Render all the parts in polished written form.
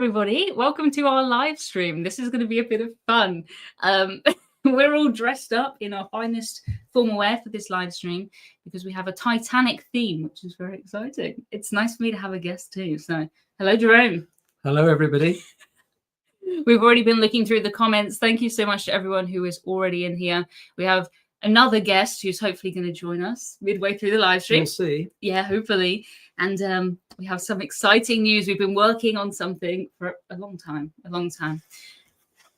Everybody, welcome to our live stream. This is going to be a bit of fun. We're all dressed up in our finest formal wear for this live stream because we have a Titanic theme, which is very exciting. It's nice for me to have a guest too. So, hello, Jerome. Hello, everybody. We've already been looking through the comments. Thank you so much to everyone who is already in here. We have another guest who's hopefully going to join us midway through the live stream. We'll see. Yeah, hopefully. And we have some exciting news. We've been working on something for a long time.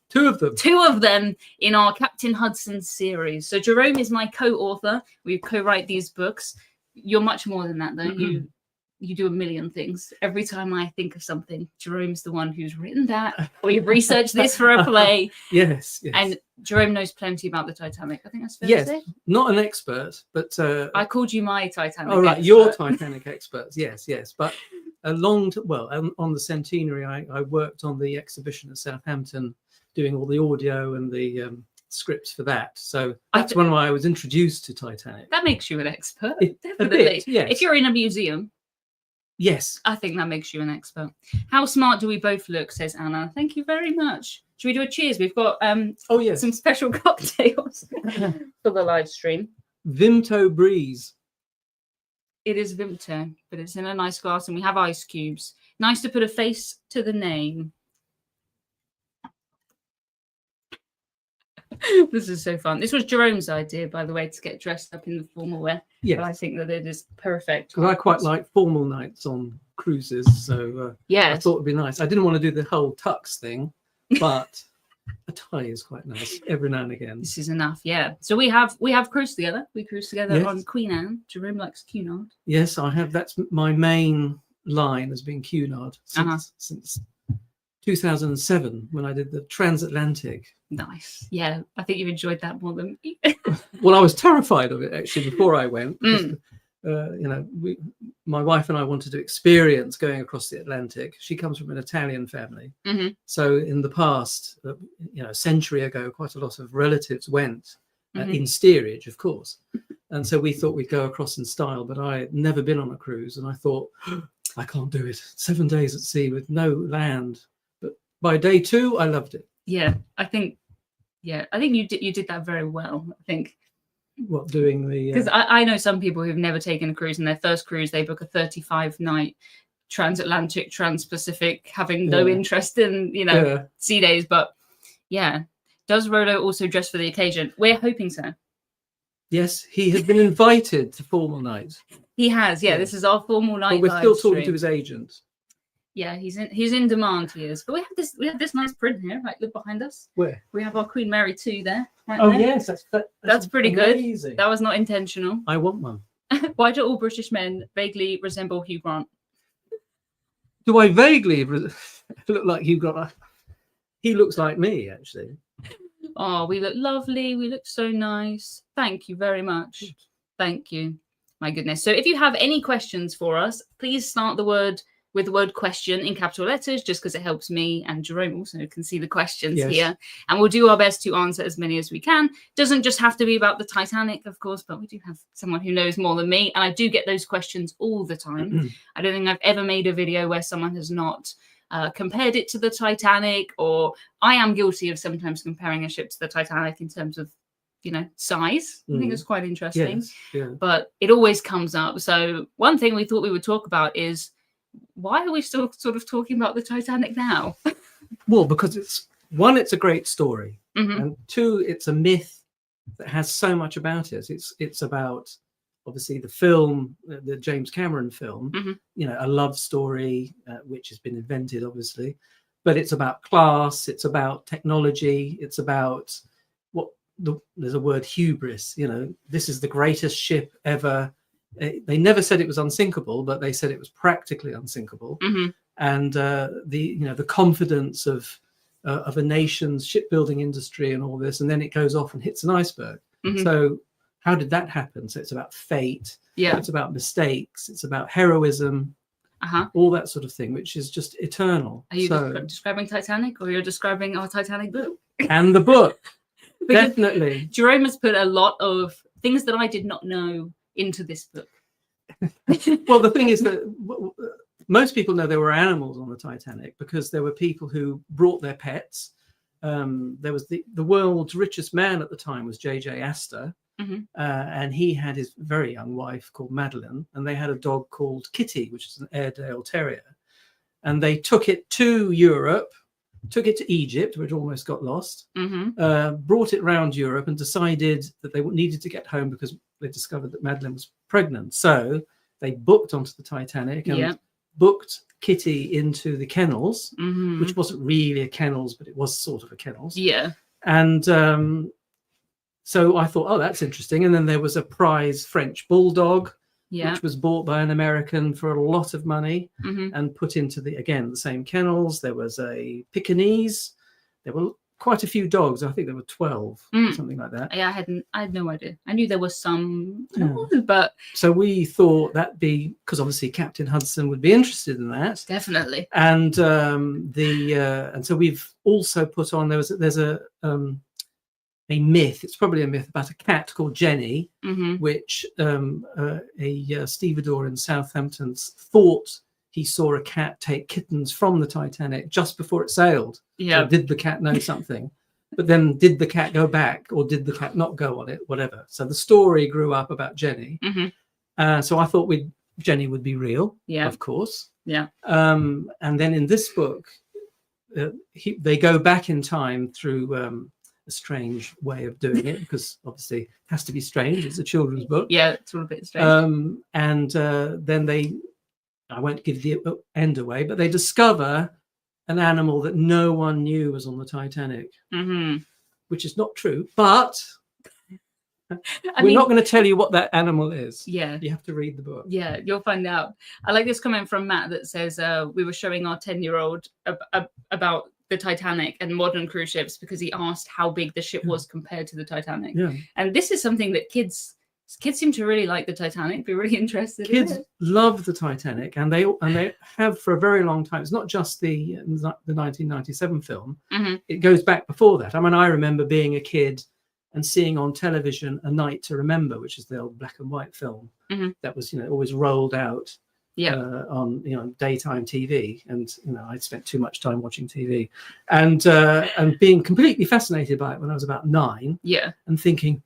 Two of them in our Captain Hudson series. So Jerome is my co-author. We co-write these books. You're much more than that, though. You do a million things. Every time I think of something, Jerome's the one who's written that. We've researched this for a play. Yes. And Jerome knows plenty about the Titanic. I think that's fair to say. Not an expert, but... I called you my Titanic right, expert. your Titanic experts. Yes. But on the centenary, I worked on the exhibition at Southampton, doing all the audio and the scripts for that. So that's when I was introduced to Titanic. That makes you an expert, definitely. A bit, yes. If you're in a museum... Yes. I think that makes you an expert. How smart do we both look, says Anna. Thank you very much. Should we do a cheers? We've got some special cocktails for the live stream. Vimto Breeze. It is Vimto, but it's in a nice glass and we have ice cubes. Nice to put a face to the name. This is so fun. This was Jerome's idea, by the way, to get dressed up in the formal wear. Yes. But I think that it is perfect. Because I quite like formal nights on cruises, so I thought it'd be nice. I didn't want to do the whole tux thing, but a tie is quite nice every now and again. This is enough, yeah. So we have cruised together. We cruised together on Queen Anne. Jerome likes Cunard. Yes, I have. That's my main line has been Cunard since 2007 when I did the transatlantic. Nice. Yeah, I think you enjoyed that more than me. Well, I was terrified of it actually before I went. My wife and I wanted to experience going across the Atlantic. She comes from an Italian family. So in the past, a century ago, quite a lot of relatives went in steerage, of course. And so we thought we'd go across in style, but I had never been on a cruise. And I thought, I can't do it. 7 days at sea with no land. But by day 2, I loved it. Yeah, I think you did that very well. I think. What, doing the... Because I know some people who've never taken a cruise, and their first cruise, they book a 35-night transatlantic, trans-Pacific, having no interest in, sea days. But, does Rolo also dress for the occasion? We're hoping so. Yes, he has been invited to formal night. He has, This is our formal night. But we're still talking to his agent. Yeah, he's in demand. He is. But we have this nice print here. Right, look behind us. Where? We have our Queen Mary 2 there. Right there. Yes, that's pretty amazing. Good. That was not intentional. I want one. Why do all British men vaguely resemble Hugh Grant? Do I vaguely look like Hugh Grant? He looks like me, actually. Oh, we look lovely. We look so nice. Thank you very much. Thank you. My goodness. So if you have any questions for us, please start with the word question in capital letters, just because it helps me, and Jerome also can see the questions here. And we'll do our best to answer as many as we can. Doesn't just have to be about the Titanic, of course, but we do have someone who knows more than me. And I do get those questions all the time. I don't think I've ever made a video where someone has not compared it to the Titanic, or I am guilty of sometimes comparing a ship to the Titanic in terms of, size. I think it's quite interesting. Yes, but it always comes up. So one thing we thought we would talk about is, why are we still sort of talking about the Titanic now? Well, because it's a great story, and 2, it's a myth that has so much about it. It's about, obviously, the film, the James Cameron film, a love story which has been invented, obviously, but it's about class, it's about technology, it's about there's a word hubris. This is the greatest ship ever. They never said it was unsinkable, but they said it was practically unsinkable. And the confidence of a nation's shipbuilding industry and all this, and then it goes off and hits an iceberg. So how did that happen? So it's about fate. Yeah, it's about mistakes. It's about heroism. All that sort of thing, which is just eternal. Are you describing Titanic, or you're describing our Titanic book? And the book, definitely. Jerome has put a lot of things that I did not know into this book. Well, the thing is that most people know there were animals on the Titanic because there were people who brought their pets. There was the world's richest man at the time was J.J. Astor, and he had his very young wife called Madeline, and they had a dog called Kitty, which is an Airedale Terrier. And they took it to Europe, took it to Egypt, which almost got lost, brought it around Europe and decided that they needed to get home because they discovered that Madeline was pregnant. So they booked onto the Titanic and booked Kitty into the kennels, which wasn't really a kennels, but it was sort of a kennels. Yeah. And so I thought, oh, that's interesting. And then there was a prize French bulldog, which was bought by an American for a lot of money and put into the same kennels. There was a Pekingese. There were quite a few dogs. I think there were 12, something like that. Yeah, I had no idea. I knew there was some, but so we thought that'd be because obviously Captain Hudson would be interested in that. Definitely. And and so we've also put on there's a myth. It's probably a myth about a cat called Jenny, which a stevedore in Southampton thought he saw a cat take kittens from the Titanic just before it sailed. Yeah. So did the cat know something? But then did the cat go back or did the cat not go on it? Whatever. So the story grew up about Jenny. So I thought Jenny would be real, of course. Yeah. And then in this book, they go back in time through a strange way of doing it because obviously it has to be strange. It's a children's book. Yeah, it's all a bit strange. And then I won't give the end away, but they discover an animal that no one knew was on the Titanic, which is not true. But we're not going to tell you what that animal is. Yeah. You have to read the book. Yeah, you'll find out. I like this comment from Matt that says we were showing our 10-year-old about the Titanic and modern cruise ships because he asked how big the ship was compared to the Titanic. Yeah. And this is something that kids seem to really like the Titanic, be really interested in it. Kids love the Titanic, and they have for a very long time. It's not just the 1997 film. It goes back before that. I mean, I remember being a kid and seeing on television A Night to Remember, which is the old black and white film that was always rolled out on daytime TV, and I spent too much time watching TV, and being completely fascinated by it when I was about 9. Yeah, and thinking,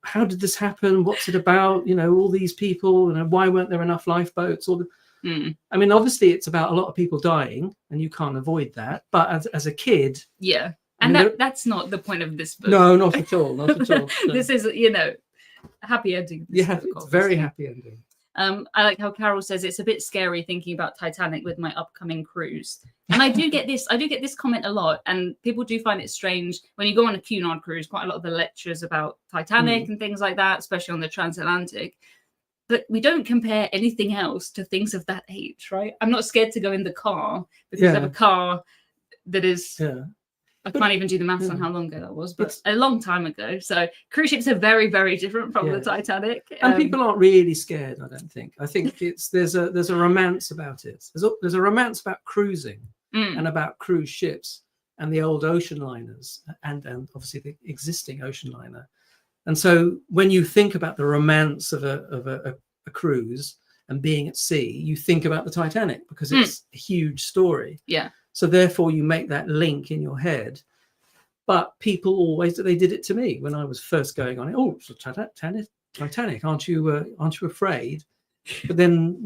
how did this happen? What's it about? All these people, why weren't there enough lifeboats? I mean, obviously it's about a lot of people dying and you can't avoid that. But as a kid. Yeah. And that's not the point of this book. No, not at all. Not at all. No. This is, happy ending. Yeah, it's very happy ending. I like how Carol says it's a bit scary thinking about Titanic with my upcoming cruise. And I do get this comment a lot, and people do find it strange when you go on a Cunard cruise, quite a lot of the lectures about Titanic and things like that, especially on the transatlantic. But we don't compare anything else to things of that age, right? I'm not scared to go in the car because I have a car that is... Yeah. I can't even do the maths on how long ago that was, but it's a long time ago. So cruise ships are very, very different from the Titanic. And people aren't really scared, I don't think. I think there's a romance about it. There's a romance about cruising and about cruise ships and the old ocean liners and obviously the existing ocean liner. And so when you think about the romance of a cruise and being at sea, you think about the Titanic because it's a huge story. Yeah. So therefore, you make that link in your head. But people always, they did it to me when I was first going on it. Oh, it's Titanic, aren't you afraid? But then,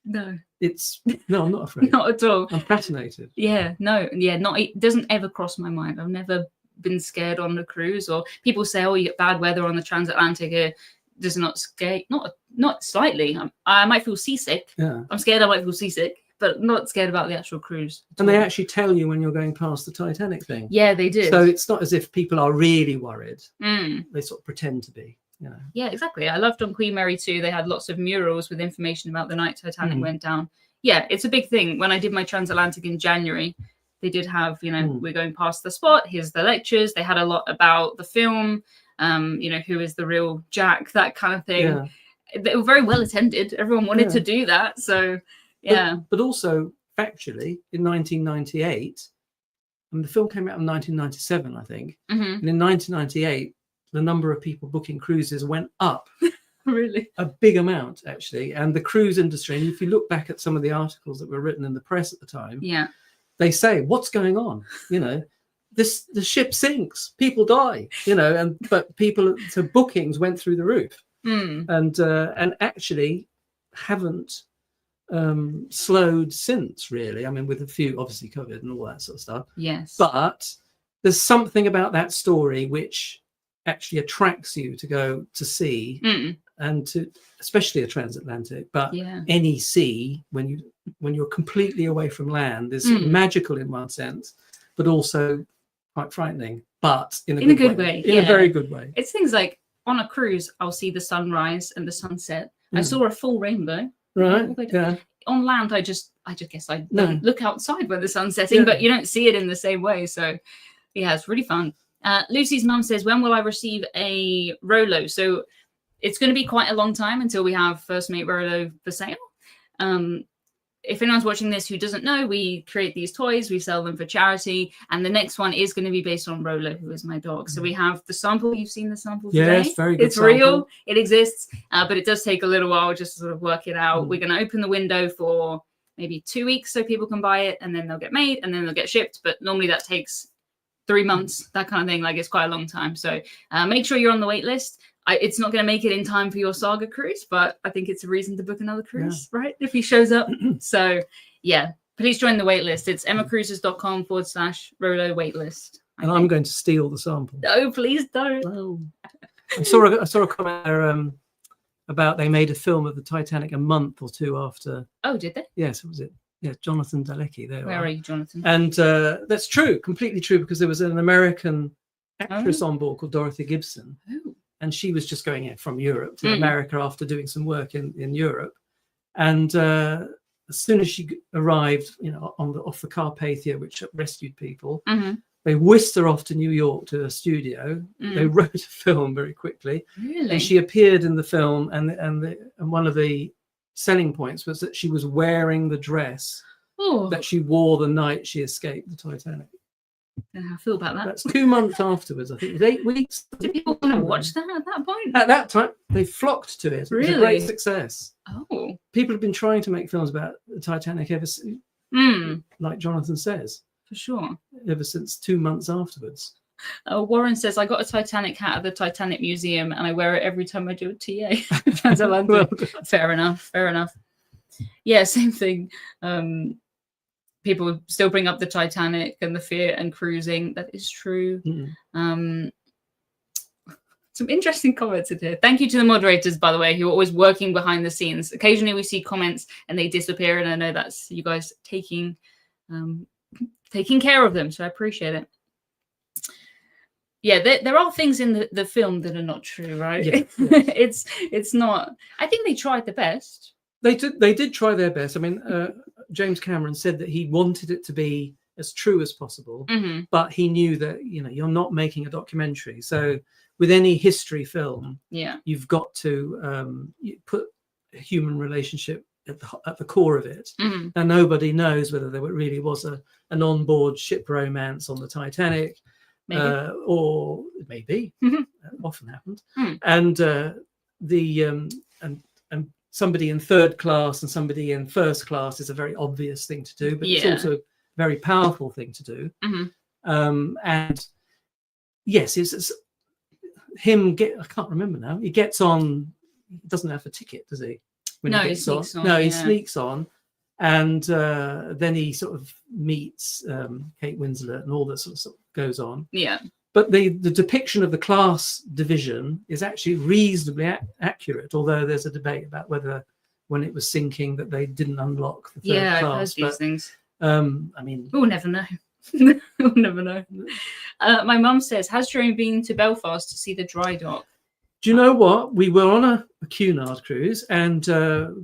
no, I'm not afraid. Not at all. I'm fascinated. Yeah, no, it doesn't ever cross my mind. I've never been scared on the cruise. Or people say, oh, you get bad weather on the transatlantic. Does not scare, not slightly. I might feel seasick. Yeah. I'm scared I might feel seasick, but not scared about the actual cruise. And they actually tell you when you're going past the Titanic thing. Yeah, they do. So it's not as if people are really worried. They sort of pretend to be. Yeah, exactly. I loved on Queen Mary too. They had lots of murals with information about the night Titanic went down. Yeah, it's a big thing. When I did my transatlantic in January, they did have, we're going past the spot. Here's the lectures. They had a lot about the film. Who is the real Jack? That kind of thing. Yeah. They were very well attended. Everyone wanted to do that. So. Yeah, but also factually, in 1998, and the film came out in 1997, I think. And in 1998, the number of people booking cruises went up Really? A big amount, actually. And the cruise industry, and if you look back at some of the articles that were written in the press at the time, Yeah. they say, what's going on? You know, the ship sinks, people die, you know, but so bookings went through the roof. And actually haven't slowed since, really. I mean, with a few, obviously COVID and all that sort of stuff. Yes. But there's something about that story which actually attracts you to go to sea, and to, especially a transatlantic, but any sea, when you're completely away from land, is magical in one sense, but also quite frightening, but in a good way. In a very good way. It's things like, on a cruise, I'll see the sunrise and the sunset. I saw a full rainbow. Right. Yeah. On land, I just guess I don't look outside when the sun's setting, but you don't see it in the same way. So, yeah, it's really fun. Lucy's mum says, when will I receive a Rolo? So it's going to be quite a long time until we have First Mate Rolo for sale. If anyone's watching this who doesn't know, we create these toys, we sell them for charity, and the next one is going to be based on Rolo, who is my dog. So we have the sample. You've seen the sample today. Yes, very good. It's real. It exists, but it does take a little while just to sort of work it out. We're going to open the window for maybe 2 weeks so people can buy it, and then they'll get made, and then they'll get shipped. But normally that takes 3 months, that kind of thing. Like, it's quite a long time. So make sure you're on the wait list. It's not going to make it in time for your Saga cruise, but I think it's a reason to book another cruise, right? If he shows up. So, yeah, please join the wait list. It's emmacruises.com/Rolo waitlist. And I'm going to steal the sample. No, please don't. Oh. I saw a comment there about they made a film of the Titanic a month or two after. Oh, did they? Yes, was it? Yeah, Jonathan Dalecki. Where are you, Jonathan? And that's true, completely true, because there was an American actress on board called Dorothy Gibson. Oh. And she was just going from Europe to America after doing some work in Europe. And as soon as she arrived, you know, off the Carpathia, which rescued people, they whisked her off to New York to a studio. They wrote a film very quickly. Really? And she appeared in the film. And one of the selling points was that she was wearing the dress that she wore the night she escaped the Titanic. I don't know how I feel about that. That's 2 months afterwards. I think it was 8 weeks. Did people want to watch that at that point? At that time, they flocked to it. It was a great success. Oh. People have been trying to make films about the Titanic ever since, like Jonathan says. For sure. Ever since 2 months afterwards. Warren says, I got a Titanic hat at the Titanic Museum and I wear it every time I do a TA. Transatlantic. Well, fair enough. Yeah, same thing. People still bring up the Titanic and the fear and cruising. That is true. Some interesting comments in here. Thank you to the moderators, by the way, who are always working behind the scenes. Occasionally we see comments and they disappear, and I know that's you guys taking care of them, so I appreciate it. Yeah, there are things in the film that are not true, right? Yeah, yes. It's not. I think they tried the best. They did try their best. I mean, James Cameron said that he wanted it to be as true as possible, but he knew that, you know, you're not making a documentary. So with any history film, you've got to put a human relationship at the core of it. And nobody knows whether there really was an onboard ship romance on the Titanic, or maybe that often happened. And and somebody in third class and somebody in first class is a very obvious thing to do, but it's also a very powerful thing to do. And yes, it's him I can't remember now. He gets on. He doesn't have a ticket, does he? He sneaks on. No, he sneaks on, and then he sort of meets Kate Winslet, and all that sort of stuff goes on. Yeah. But the depiction of the class division is actually reasonably accurate, although there's a debate about whether when it was sinking that they didn't unlock the third class. I've heard these things. I mean, we'll never know. We'll never know. My mum says, has Jerome been to Belfast to see the dry dock? Do you know what? We were on a Cunard cruise and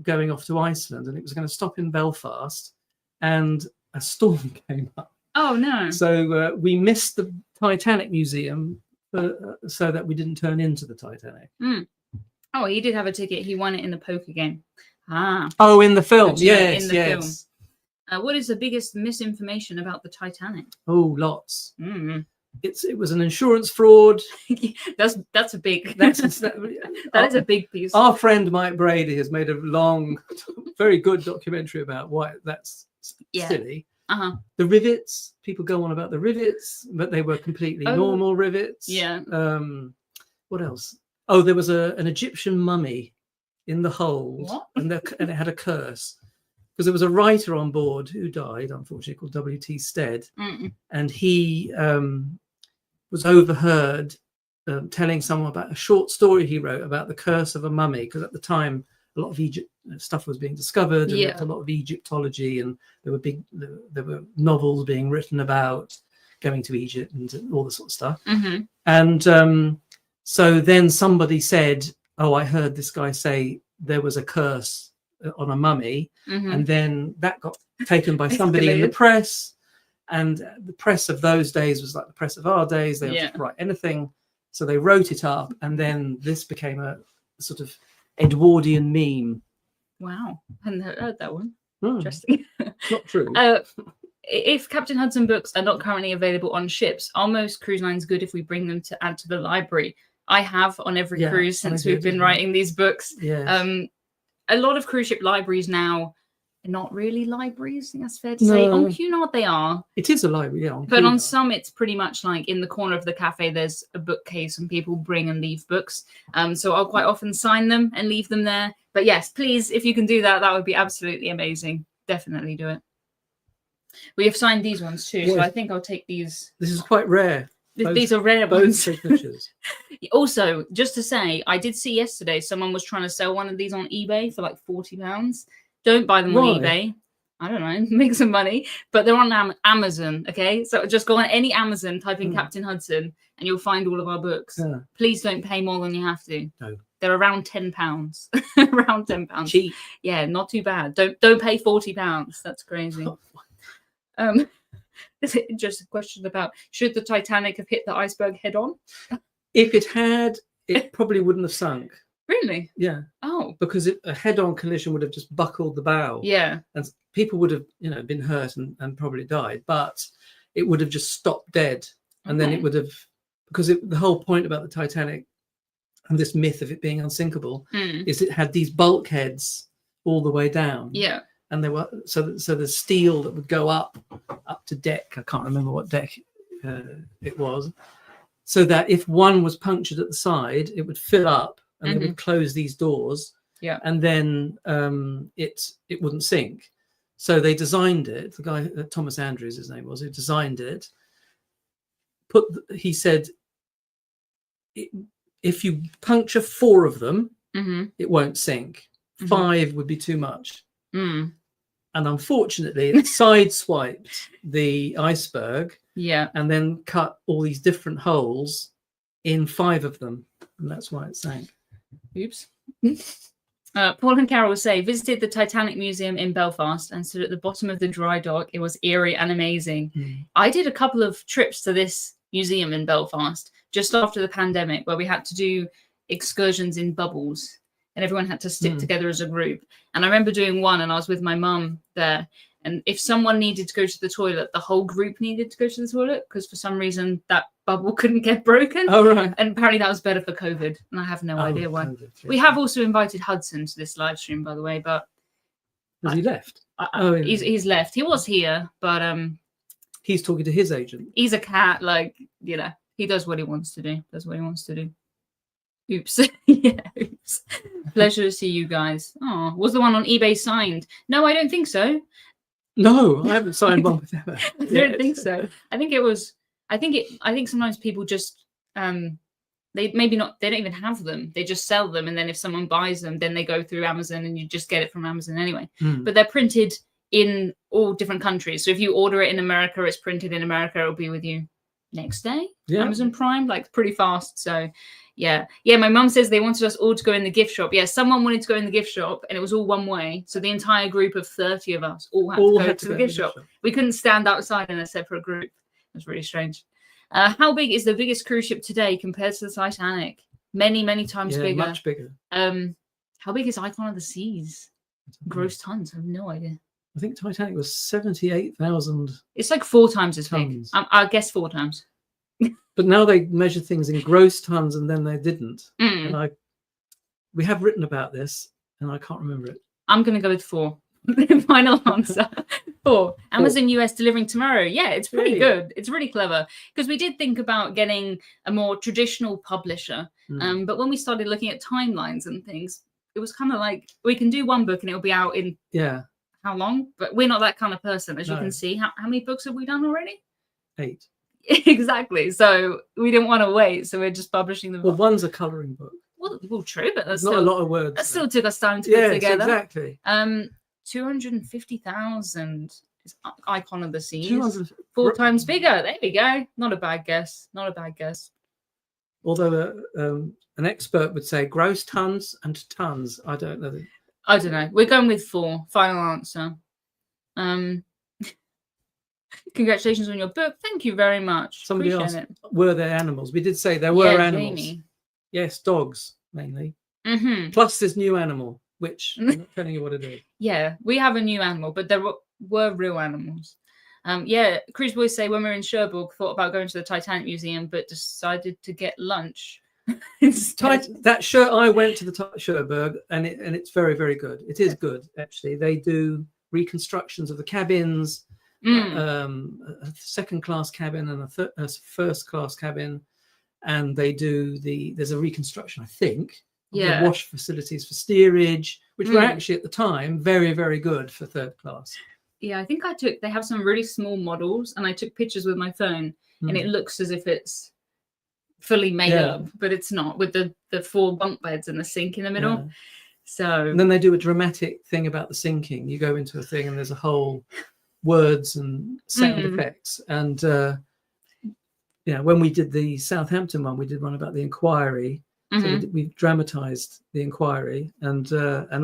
going off to Iceland, and it was going to stop in Belfast, and a storm came up. Oh, no. So we missed the Titanic Museum so that we didn't turn into the Titanic. Oh, he did have a ticket. He won it in the poker game. Oh, in the film. Yes, in the film. What is the biggest misinformation about the Titanic? Oh, lots. it was an insurance fraud. that's a big That is a big piece. Our friend Mike Brady has made a long, very good documentary about why that's silly. The rivets, people go on about the rivets, but they were completely normal rivets. Yeah. What else? Oh, there was an Egyptian mummy in the hold, and it had a curse, because there was a writer on board who died, unfortunately, called W.T. Stead, and he was overheard telling someone about a short story he wrote about the curse of a mummy, because at the time a lot of Egypt stuff was being discovered, and there was a lot of Egyptology, and there were novels being written about going to Egypt and all this sort of stuff. And so then somebody said, oh, I heard this guy say there was a curse on a mummy, and then that got taken by somebody in the press, and the press of those days was like the press of our days. They would just write anything, so they wrote it up, and then this became a sort of Edwardian meme. Wow, I hadn't heard that one. Interesting. Not true. If Captain Hudson books are not currently available on ships, are most cruise lines good if we bring them to add to the library? I have on every cruise since we've been writing these books. A lot of cruise ship libraries now are not really libraries, I think that's fair to say. On Cunard they are. It is a library, yeah. But on some it's pretty much like in the corner of the cafe there's a bookcase and people bring and leave books. So I'll quite often sign them and leave them there. But yes, please, if you can do that, that would be absolutely amazing. Definitely do it. We have signed these ones too, so I think I'll take these. This is quite rare. These are rare ones. Signatures. Also, just to say, I did see yesterday someone was trying to sell one of these on eBay for like £40. Don't buy them on eBay. I don't know, make some money. But they're on Amazon, okay? So just go on any Amazon, type in Captain Hudson, and you'll find all of our books. Please don't pay more than you have to. No. They're around £10. Around £10. Cheap. Yeah, not too bad. Don't pay £40. That's crazy. Is it just a question about should the Titanic have hit the iceberg head on? If it had, it probably wouldn't have sunk. Really? Yeah. Oh. Because a head-on collision would have just buckled the bow. Yeah. And people would have, been hurt and probably died, but it would have just stopped dead. And then it would have, because the whole point about the Titanic and this myth of it being unsinkable is it had these bulkheads all the way down. Yeah. And there were so the steel that would go up to deck. I can't remember what deck it was. So that if one was punctured at the side, it would fill up and they would close these doors. Yeah. And then it wouldn't sink. So they designed it. The guy, Thomas Andrews, his name was, who designed it. He said, if you puncture 4 of them, it won't sink. 5 would be too much. And unfortunately, it sideswiped the iceberg, and then cut all these different holes in 5 of them, and that's why it sank. Oops. Paul and Carol say visited the Titanic Museum in Belfast and stood at the bottom of the dry dock. It was eerie and amazing. I did a couple of trips to this museum in Belfast just after the pandemic, where we had to do excursions in bubbles. And everyone had to stick together as a group. And I remember doing one, and I was with my mum there. And if someone needed to go to the toilet, the whole group needed to go to the toilet because for some reason that bubble couldn't get broken. Oh, right. And apparently that was better for COVID. And I have no idea why. COVID, yeah. We have also invited Hudson to this live stream, by the way, but has he left? He's left. He was here, but he's talking to his agent. He's a cat, he does what he wants to do. Oops. Yeah, oops. Pleasure to see you guys. Oh, was the one on eBay signed? No, I don't think so. No, I haven't signed one with them. I don't think so. I think sometimes people just they don't even have them. They just sell them, and then if someone buys them, then they go through Amazon and you just get it from Amazon anyway. But they're printed in all different countries. So if you order it in America, it's printed in America, it'll be with you next day. Amazon Prime, pretty fast. So yeah, my mum says they wanted us all to go in the gift shop. Yeah, someone wanted to go in the gift shop and it was all one way, so the entire group of 30 of us all had to go to the gift shop. We couldn't stand outside in a separate group. It was really strange. How big is the biggest cruise ship today compared to the Titanic? Many times bigger. Much bigger. How big is Icon of the Seas? Gross tons. I have no idea. I think Titanic was 78,000. It's like 4 times as big. I guess 4 times. But now they measure things in gross tons, and then they didn't. And we have written about this, and I can't remember it. I'm going to go with 4. Final answer. 4. Amazon US delivering tomorrow. Yeah, it's pretty good. It's really clever, because we did think about getting a more traditional publisher. But when we started looking at timelines and things, it was kind of like, we can do one book and it'll be out in how long? But we're not that kind of person, as you can see. How many books have we done already? 8. Exactly. So we didn't want to wait. So we're just publishing them. Well, one's a colouring book. Well, true, but that's not still a lot of words. That still took us time to put together. Exactly. 250,000 is Icon of the Seas. 4 times bigger. There we go. Not a bad guess. Not a bad guess. Although an expert would say gross tons and tons. I don't know. I don't know. We're going with 4. Final answer. Congratulations on your book. Thank you very much. Somebody asked, were there animals? We did say there were animals. Jamie. Yes, dogs mainly. Plus this new animal, which I'm not telling you what it is. Yeah, we have a new animal, but there were real animals. Cruise Boys say when we were in Cherbourg, thought about going to the Titanic Museum, but decided to get lunch. That shirt, I went to the Cherbourg, and it's very, very good. It is good, actually. They do reconstructions of the cabins, a second-class cabin and a first-class cabin, and they do there's a reconstruction, I think, of the wash facilities for steerage, which were actually at the time very, very good for third class. Yeah, I think they have some really small models, and I took pictures with my phone, and it looks as if it's fully made up, but it's not, with the 4 bunk beds and the sink in the middle. So and then they do a dramatic thing about the sinking. You go into a thing and there's a whole words and sound effects. And when we did the Southampton one, we did one about the inquiry. So we dramatized the inquiry, and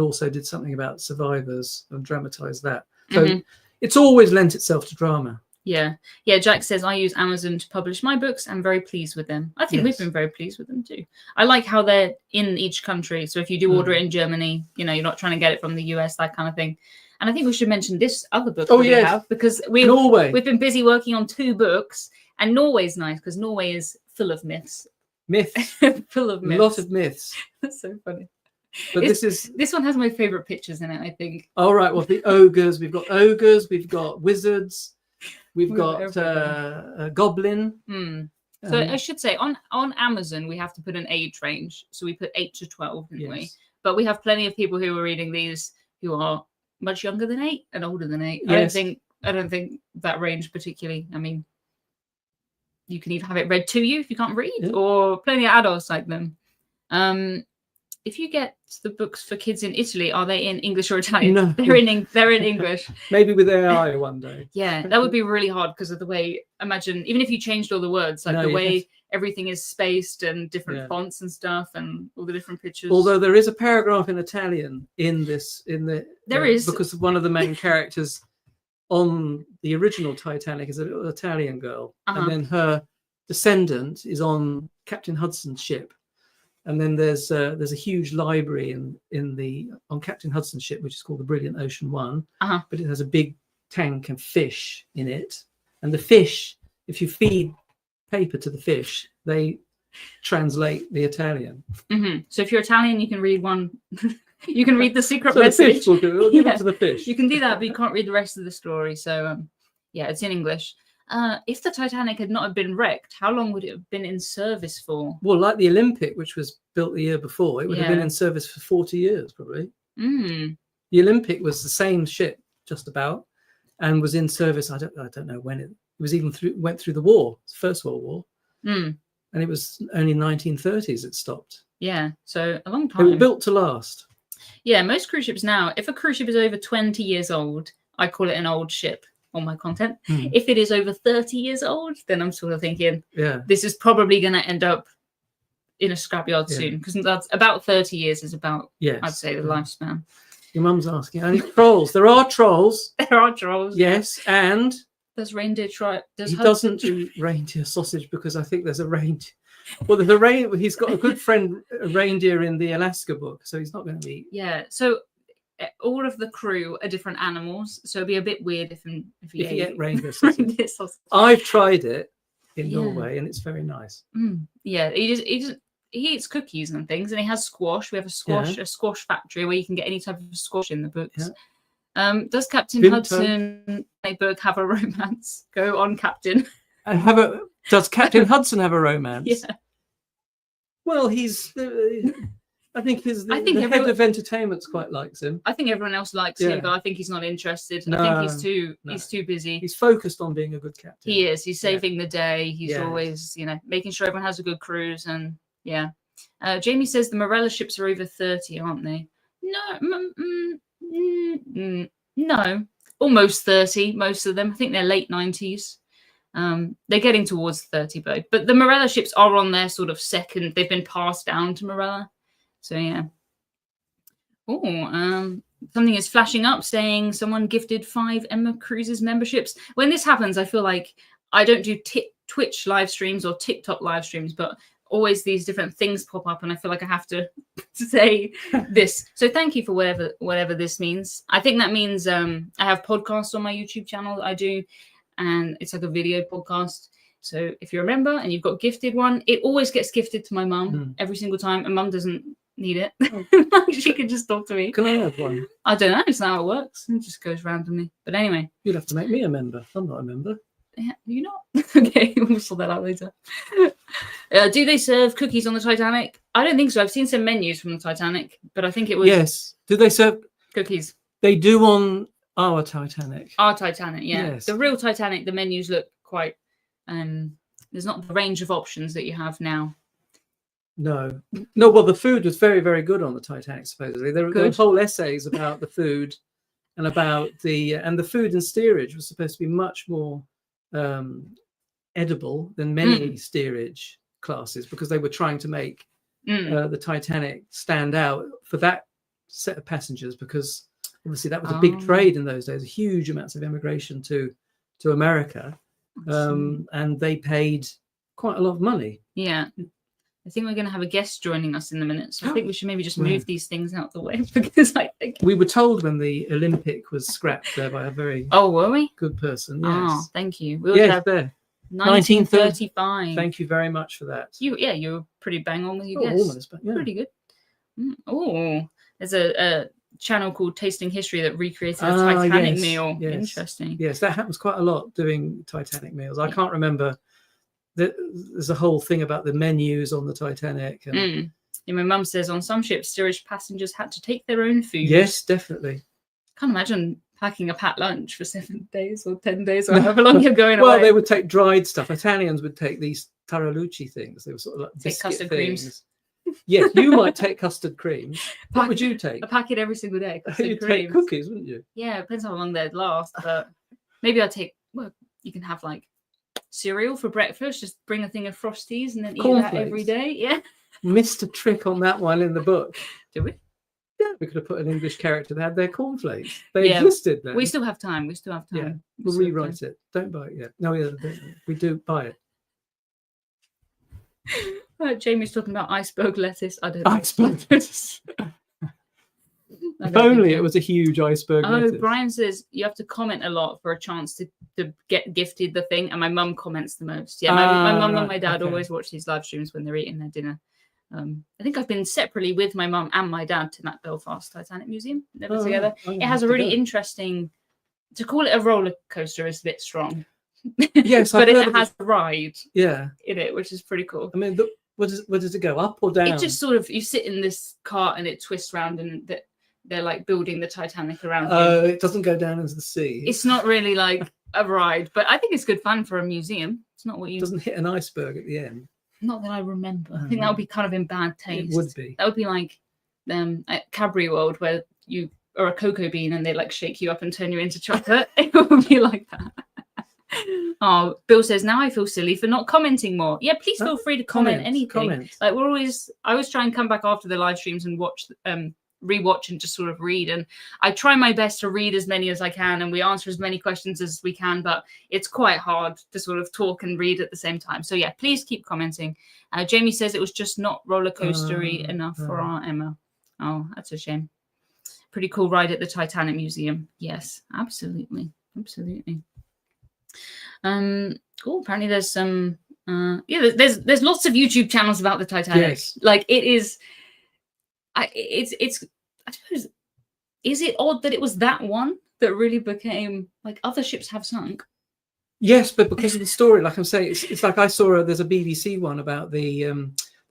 also did something about survivors and dramatized that. So it's always lent itself to drama. Yeah. Jack says, I use Amazon to publish my books. I'm very pleased with them. I think we've been very pleased with them too. I like how they're in each country. So if you do order it in Germany, you're not trying to get it from the US, that kind of thing. And I think we should mention this other book we have, because we've been busy working on 2 books, and Norway's nice because Norway is full of myths. Full of myths. A lot of myths. That's so funny. But this one has my favorite pictures in it, I think. All right. Well, the ogres. We've got ogres. We've got wizards. We've got a goblin. So I should say on Amazon we have to put an age range. So we put 8 to 12, didn't we? But we have plenty of people who are reading these who are much younger than 8 and older than 8. Yes. I don't think that range particularly. I mean, you can either have it read to you if you can't read, or plenty of adults like them. If you get the books for kids in Italy, are they in English or Italian? No. They're in English. Maybe with AI one day. Yeah, that would be really hard because of the way, imagine, even if you changed all the words, like the way everything is spaced and different fonts and stuff and all the different pictures. Although there is a paragraph in Italian there is, because one of the main characters on the original Titanic is a little Italian girl, and then her descendant is on Captain Hudson's ship. And then there's a huge library on Captain Hudson's ship, which is called the Brilliant Ocean One. But it has a big tank and fish in it. And the fish, if you feed paper to the fish, they translate the Italian. So if you're Italian, you can read one. You can read the secret so message. The fish will do. We'll give it to the fish. You can do that, but you can't read the rest of the story. So it's in English. If the Titanic had not have been wrecked, how long would it have been in service for? Well, like the Olympic, which was built the year before, it would have been in service for 40 years, probably. The Olympic was the same ship, just about, and was in service. I don't know when it was even went through the war, First World War, and it was only 1930s it stopped. Yeah, so a long time. They were built to last. Yeah, most cruise ships now, if a cruise ship is over 20 years old, I call it an old ship on my content. If it is over 30 years old, then I'm sort of thinking, this is probably going to end up in a scrapyard soon, because that's about 30 years is about, I'd say, the lifespan. Your mum's asking, only trolls. There are trolls. There are trolls. Yes, and there's reindeer. He doesn't do reindeer sausage because I think there's a reindeer. Well, there's he's got a good friend, a reindeer in the Alaska book, so he's not going to eat. Yeah, so all of the crew are different animals, so it'd be a bit weird if you ate reindeer sausage. I've tried it, in Norway, and it's very nice. Yeah, he eats cookies and things, and he has squash. We have a squash factory where you can get any type of squash in the books. Does Captain Hudson book have a romance? Go on, Captain. And does Captain Hudson have a romance? Yeah. Well, he's. I think the head of entertainment quite likes him. I think everyone else likes him, but I think he's not interested. No, I think he's too busy. He's focused on being a good captain. He is. He's saving the day. He's always, making sure everyone has a good cruise. And Jamie says the Morella ships are over 30, aren't they? No, almost 30. Most of them. I think they're late 90s. They're getting towards 30, but the Morella ships are on their sort of second. They've been passed down to Morella. So yeah. Oh, something is flashing up saying someone gifted 5 Emma Cruises memberships. When this happens, I feel like I don't do Twitch live streams or TikTok live streams, but always these different things pop up, and I feel like I have to say this. So thank you for whatever this means. I think that means I have podcasts on my YouTube channel that I do, and it's like a video podcast. So if you're a member and you've got gifted one, it always gets gifted to my mum every single time, and mum doesn't need it. She can just talk to me. Can I have one? I don't know. It's not how it works. It just goes randomly. But anyway. You'd have to make me a member. I'm not a member. Yeah, you're not? Okay, we'll sort that out later. Do they serve cookies on the Titanic? I don't think so. I've seen some menus from the Titanic, but I think it was... Yes. Do they serve... cookies? They do on our Titanic. Our Titanic, yeah. Yes. The real Titanic, the menus look quite... there's not the range of options that you have now. No. Well, the food was very, very good on the Titanic. Supposedly, there were whole essays about the food and about the food and steerage was supposed to be much more edible than many steerage classes, because they were trying to make the Titanic stand out for that set of passengers, because obviously that was a big trade in those days, huge amounts of immigration to America, and they paid quite a lot of money. Yeah. I think we're going to have a guest joining us in a minute, so I think we should maybe just move these things out the way, because I think we were told when the Olympic was scrapped there by a very were we? Good person. Yes. Oh, thank you. There. 1935. Thank you very much for that. You were pretty bang on with your guess. Almost, but pretty good. Oh, there's a channel called Tasting History that recreated a Titanic meal. Yes. Interesting. Yes, that happens quite a lot doing Titanic meals. I can't remember. There's a whole thing about the menus on the Titanic. And... my mum says on some ships, steerage passengers had to take their own food. Yes, definitely. Can't imagine packing a packed lunch for 7 days or 10 days or however long you're going away. Well, they would take dried stuff. Italians would take these tarallucci things. They were sort of like take custard creams. Yes, you might take custard creams. What would you take? I pack it every single day. You'd take cookies, wouldn't you? Yeah, it depends how long they'd last. But maybe I'd take, you can have like cereal for breakfast, just bring a thing of Frosties and then eat that every day. Yeah. Missed a trick on that one in the book. Did we? Yeah, we could have put an English character that had their cornflakes. They existed then. We still have time. Yeah, we'll rewrite it. Don't buy it yet. No, we do buy it. Jamie's talking about iceberg lettuce. I don't know. Iceberg lettuce. If only it was a huge iceberg lettuce. Brian says you have to comment a lot for a chance to get gifted the thing, and my mum comments the most. Yeah, my mum and my dad always watch these live streams when they're eating their dinner. I think I've been separately with my mum and my dad to that Belfast Titanic Museum, never together. It has a really interesting, to call it a roller coaster is a bit strong. Yes, but it has a ride in it, which is pretty cool. I mean, where does it go, up or down? It just sort of, you sit in this cart and it twists around, and they're like building the Titanic around you. It doesn't go down into the sea. It's not really like a ride, but I think it's good fun for a museum. It's not what you... It doesn't hit an iceberg at the end. Not that I remember. I think that would be kind of in bad taste. It would be. That would be like at Cadbury World, where you are a cocoa bean and they like shake you up and turn you into chocolate. It would be like that. Oh, Bill says, now I feel silly for not commenting more. Yeah, please feel free to comment anything. Like I always try and come back after the live streams and watch rewatch and just sort of read, and I try my best to read as many as I can, and we answer as many questions as we can, but it's quite hard to sort of talk and read at the same time. So yeah, please keep commenting. Jamie says it was just not roller coastery enough for our Emma. Oh, that's a shame. Pretty cool ride at the Titanic Museum. Yes, absolutely. Oh, apparently there's some Yeah, there's lots of YouTube channels about the Titanic. Yes. Like it is, it's. I suppose, is it odd that it was that one that really became like other ships have sunk? Yes, but because of the story, like I'm saying, it's like I saw there's a BBC one about the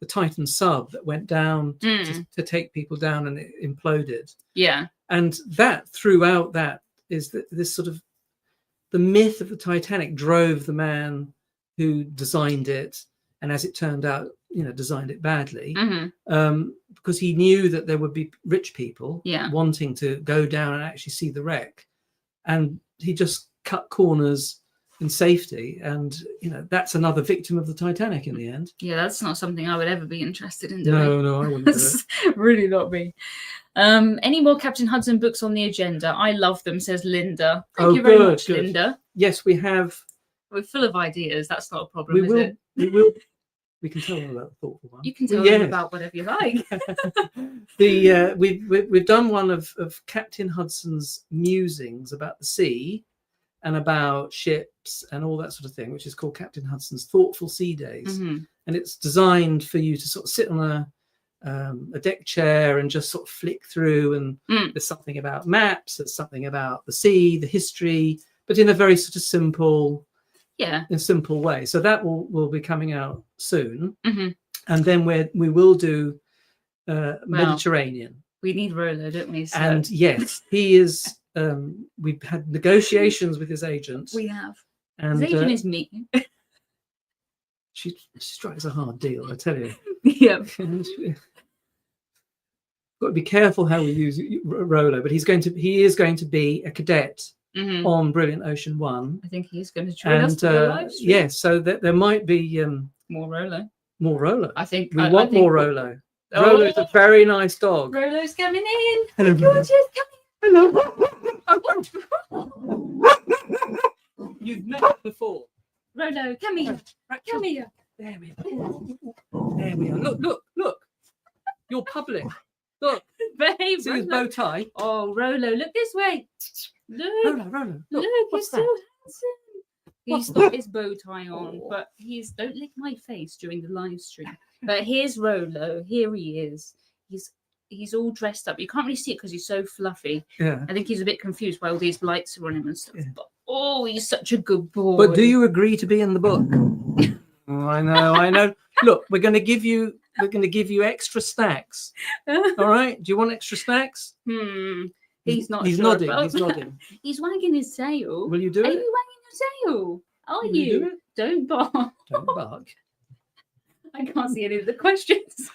Titan sub that went down to take people down and it imploded. Yeah, and that throughout that is that this sort of the myth of the Titanic drove the man who designed it, and as it turned out, designed it badly, because he knew that there would be rich people wanting to go down and actually see the wreck, and he just cut corners in safety, and that's another victim of the Titanic in the end. Yeah, that's not something I would ever be interested in doing. No, I wouldn't do it. Really not me. Any more Captain Hudson books on the agenda? I love them, says Linda. Thank you very much, good. Linda. Yes, we have. We're full of ideas. That's not a problem, is it? We can tell them about the thoughtful one. You can tell them about whatever you like. We've done one of Captain Hudson's musings about the sea and about ships and all that sort of thing, which is called Captain Hudson's Thoughtful Sea Days, and it's designed for you to sort of sit on a deck chair and just sort of flick through, and there's something about maps, there's something about the sea, the history, but in a very sort of simple way. So that will be coming out soon, and then we will do Mediterranean. We need Rolo, don't we? So. And yes, he is. We've had negotiations with his agent. We have. And his agent is me. She strikes a hard deal, I tell you. Yeah. Got to be careful how we use Rolo, but he is going to be a cadet on Brilliant Ocean 1. I think he's going to join us for the live stream. Yes, so there might be more Rolo. More Rolo. I think we want more Rolo. Rolo is a very nice dog. Rolo's coming in. Hello, George is coming. Hello. You've met before. Rolo, come here. Come here. There we are. There we are. Look. You're public. Look. Behave, see his bow tie. Oh, Rolo, look this way. Look. Rolo. Look, he's so handsome. He's got his bow tie on, but don't lick my face during the live stream. But here's Rolo. Here he is. He's all dressed up. You can't really see it because he's so fluffy. Yeah. I think he's a bit confused why all these lights are on him and stuff. Yeah. But he's such a good boy. But do you agree to be in the book? Oh, I know. Look, we're going to give you extra snacks. All right? Do you want extra snacks? He's not. He's sure nodding. He's nodding. He's wagging his tail. Will you do it? Are you wagging your tail? Are you? Do it? Don't bark. Don't bark. I can't see any of the questions.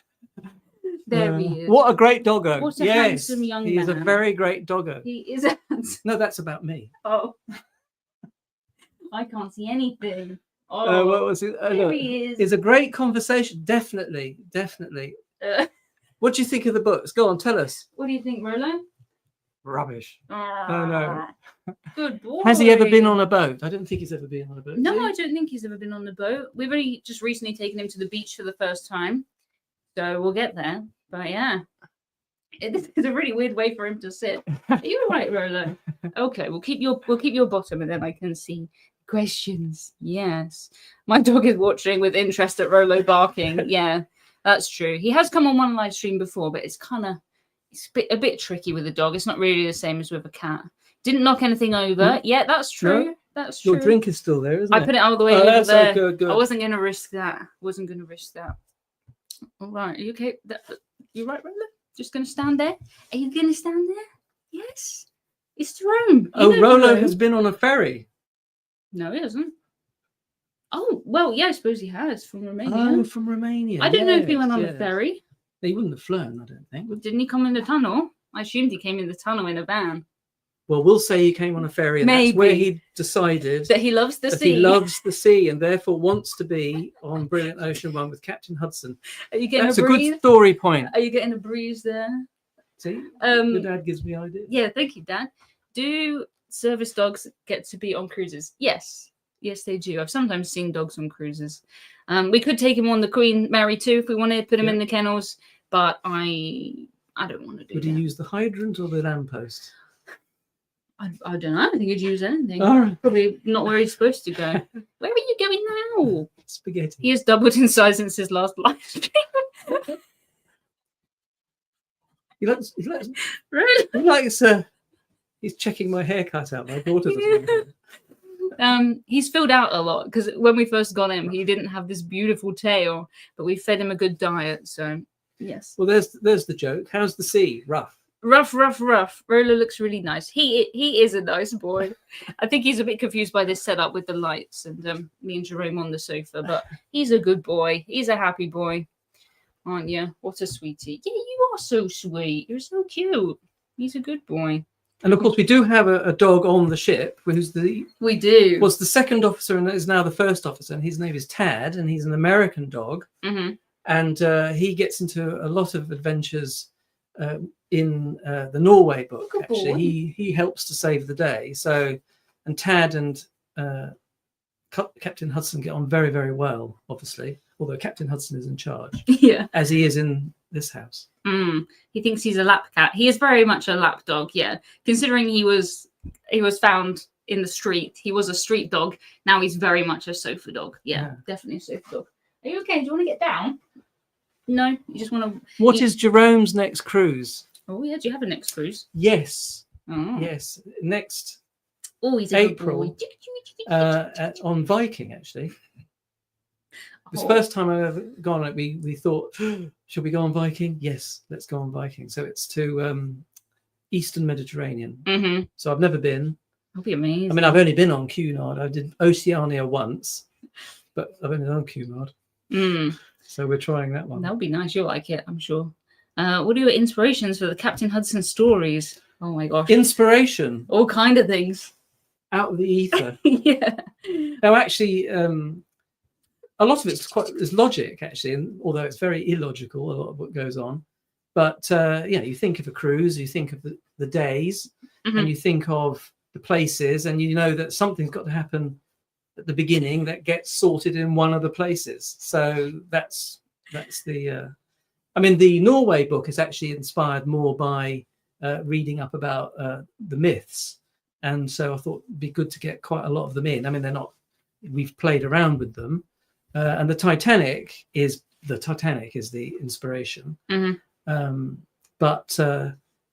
There he is. What a great doggo. What a handsome young man. He is a very great doggo. He is a handsome. No, that's about me. Oh. I can't see anything. Oh, what was it? There he is. It's a great conversation. Definitely. What do you think of the books? Go on, tell us. What do you think, Rolo? Rubbish. Oh, no. Good boy. Has he ever been on a boat? I don't think he's ever been on a boat. No, I don't think he's ever been on a boat. We've only just recently taken him to the beach for the first time. So we'll get there. But yeah, it's a really weird way for him to sit. Are you all right, Rolo? Okay, we'll keep your bottom, and then I can see questions. Yes, my dog is watching with interest at Rolo barking. Yeah, that's true. He has come on one live stream before, but it's a bit tricky with a dog. It's not really the same as with a cat. Didn't knock anything over. Yeah, that's true. No? That's true. Your drink is still there, isn't it? I put it all the way over there. Good. I wasn't going to risk that. All right, are you okay? You right, Rolo? Just going to stand there? Are you going to stand there? Yes. It's Jerome. Rolo has been on a ferry. No, he hasn't. Oh, well, yeah, I suppose he has, from Romania. Oh, from Romania. I don't know if he went on a ferry. He wouldn't have flown, I don't think. Didn't he come in the tunnel? I assumed he came in the tunnel in a van. Well, we'll say he came on a ferry, and Maybe. That's where he decided that he loves the sea. He loves the sea, and therefore wants to be on Brilliant Ocean 1 with Captain Hudson. Are you getting That's a breeze? A good story point. Are you getting a breeze there? See, your dad gives me ideas. Yeah, thank you, Dad. Do service dogs get to be on cruises? Yes, they do. I've sometimes seen dogs on cruises. We could take him on the Queen Mary 2 if we wanted to put him in the kennels, but I don't want to do that. Would he use the hydrant or the lamppost? I don't know. I think he'd use anything. All right. Probably not where he's supposed to go. Where are you going now? spaghetti. He has doubled in size since his last live stream. He likes Really? he likes he's checking my haircut out. My daughter doesn't. He's filled out a lot because when we first got him, he didn't have this beautiful tail, but we fed him a good diet. So yes. Well, there's the joke. How's the sea? Rough. Rough. Rolo looks really nice. He is a nice boy. I think he's a bit confused by this setup with the lights and me and Jerome on the sofa, but he's a good boy. He's a happy boy, aren't you? What a sweetie. Yeah, you are so sweet. You're so cute. He's a good boy. And of course, we do have a dog on the ship was the second officer and is now the first officer, and his name is Tad, and he's an American dog. Mm-hmm. And he gets into a lot of adventures in the Norway book. Actually, he helps to save the day. So, and Tad and Captain Hudson get on very, very well. Obviously, although Captain Hudson is in charge, as he is in this house. He thinks he's a lap cat. He is very much a lap dog. Yeah, considering he was found in the street. He was a street dog. Now he's very much a sofa dog. Yeah. Definitely a sofa dog. Are you okay? Do you want to get down? No, you just want to. What is Jerome's next cruise? Oh yeah, do you have a next cruise? Yes. Oh. Yes. Next. Oh, he's a April. On Viking, actually. It was the first time I've ever gone. We thought, should we go on Viking? Yes, let's go on Viking. So it's to Eastern Mediterranean. Mm-hmm. So I've never been. That'll be amazing. I mean, I've only been on Cunard. I did Oceania once, but I've only done Cunard. So we're trying that one. That'll be nice. You'll like it, I'm sure. What are your inspirations for the Captain Hudson stories? Oh my gosh. Inspiration. All kind of things. Out of the ether. Yeah. Now, actually, a lot of it's logic, actually, and although it's very illogical, a lot of what goes on. But you think of a cruise, you think of the days, and you think of the places, and you know that something's got to happen at the beginning that gets sorted in one of the places. So that's the. I mean, the Norway book is actually inspired more by reading up about the myths, and so I thought it'd be good to get quite a lot of them in. I mean, they're not. We've played around with them. And the Titanic is the inspiration. But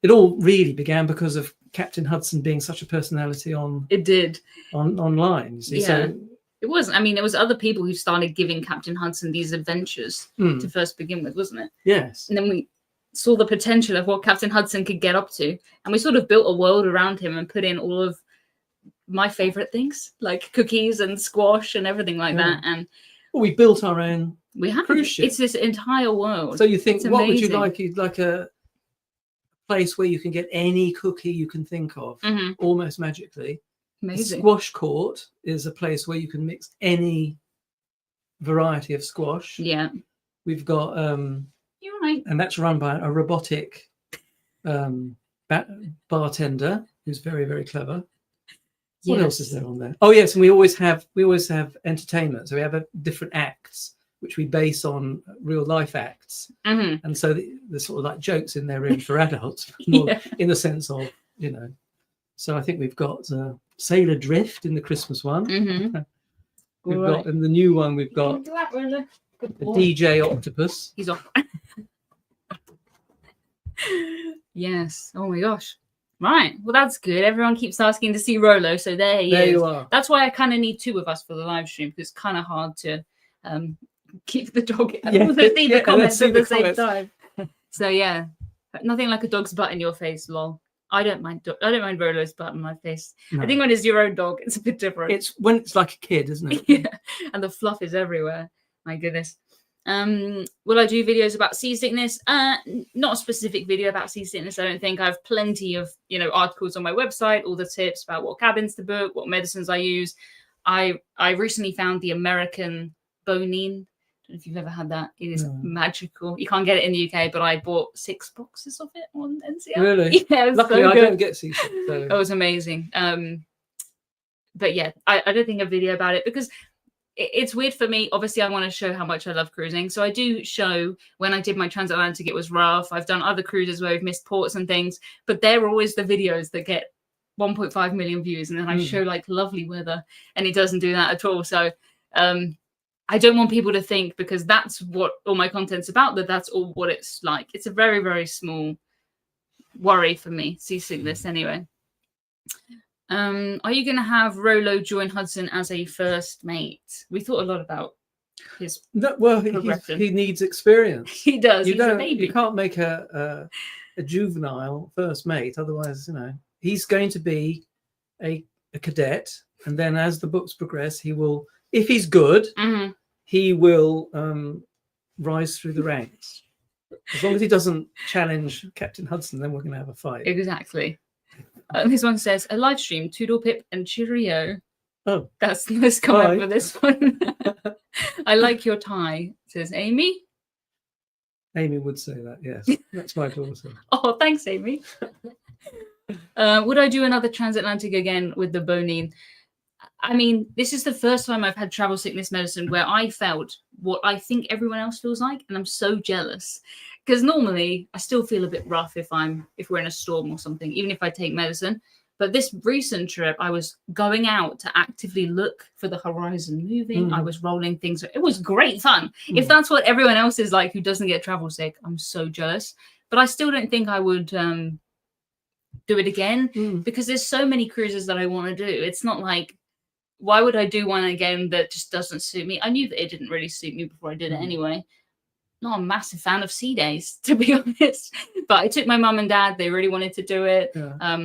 it all really began because of Captain Hudson being such a personality online. You see. Yeah. So it wasn't. I mean, it was other people who started giving Captain Hudson these adventures to first begin with, wasn't it? Yes. And then we saw the potential of what Captain Hudson could get up to, and we sort of built a world around him and put in all of my favorite things, like cookies and squash and everything like that. And we built our own. We have cruise ship. It's this entire world. So you think, what would you like? You'd like a place where you can get any cookie you can think of, almost magically. Amazing. The squash court is a place where you can mix any variety of squash. Yeah. We've got You're right. And that's run by a robotic bartender who's very, very clever. What else is there on there? Oh yes, and we always have entertainment. So we have different acts which we base on real life acts, and so the sort of like jokes in there really for adults, more in the sense of So I think we've got Sailor Drift in the Christmas one. We've got in the new one we've got the DJ Octopus. He's off. Yes. Oh my gosh. Right. Well, that's good. Everyone keeps asking to see Rolo, so there he is. There you are. That's why I kind of need two of us for the live stream, because it's kind of hard to keep the dog and see the comments at the same time. So yeah, nothing like a dog's butt in your face, lol. I don't mind Rolo's butt in my face. No. I think when it's your own dog, it's a bit different. It's when it's like a kid, isn't it? Yeah, and the fluff is everywhere. My goodness. Will I do videos about seasickness? Not a specific video about seasickness. I don't think. I have plenty of articles on my website, all the tips about what cabins to book, what medicines I use. I recently found the American bonine. I don't know if you've ever had that. It is magical. You can't get it in the UK, but I bought 6 boxes of it on NCL. Really? Yeah, luckily so I don't get seasick. So. It was amazing. But yeah, I don't think a video about it because it's weird for me. Obviously, I want to show how much I love cruising. So I do show when I did my transatlantic, it was rough. I've done other cruises where we've missed ports and things, but they're always the videos that get 1.5 million views. And then I show like lovely weather, and it doesn't do that at all. So I don't want people to think, because that's what all my content's about, that's all what it's like. It's a very, very small worry for me, seasickness anyway. Are you going to have Rolo join Hudson as a first mate? We thought a lot about his he needs experience. He does. You can't make a juvenile first mate, otherwise, he's going to be a cadet, and then as the books progress, he will, if he's good, he will rise through the ranks. As long as he doesn't challenge Captain Hudson, then we're going to have a fight. Exactly. This one says, a live stream, Toodle Pip and Cheerio. Oh, that's the most comment for this one. I like your tie, says Amy. Amy would say that, yes. That's my daughter. Oh, thanks, Amy. Would I do another transatlantic again with the Bonine? I mean, this is the first time I've had travel sickness medicine where I felt what I think everyone else feels like, and I'm so jealous. Because normally I still feel a bit rough if we're in a storm or something, even if I take medicine. But this recent trip, I was going out to actively look for the horizon moving. I was rolling things. It was great fun. If that's what everyone else is like who doesn't get travel sick, I'm so jealous. But I still don't think I would do it again, because there's so many cruises that I want to do. It's not like, why would I do one again that just doesn't suit me? I knew that it didn't really suit me before I did it anyway. Not a massive fan of sea days, to be honest. But I took my mum and dad. They really wanted to do it. Yeah.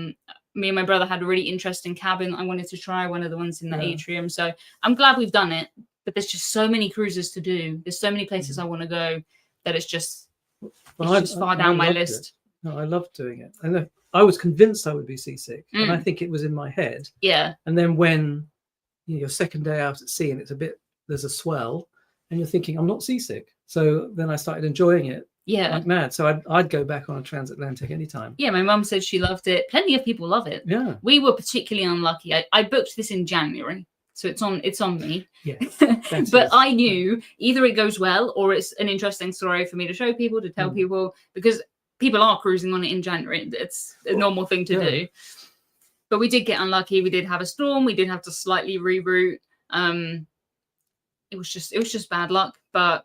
Me and my brother had a really interesting cabin. I wanted to try one of the ones in the atrium. So I'm glad we've done it. But there's just so many cruises to do. There's so many places I want to go that it's just far down my list. No, I loved doing it. And I was convinced I would be seasick. And I think it was in my head. Yeah. And then when your second day out at sea and there's a swell, and you're thinking, I'm not seasick. So then I started enjoying it. Yeah, like mad. So I'd go back on a transatlantic anytime. Yeah, my mum said she loved it. Plenty of people love it. Yeah, we were particularly unlucky. I booked this in January, so it's on me. Yeah, but I knew either it goes well or it's an interesting story for me to show people, to tell people, because people are cruising on it in January. It's a normal thing to do. But we did get unlucky. We did have a storm. We did have to slightly reroute. It was just bad luck. But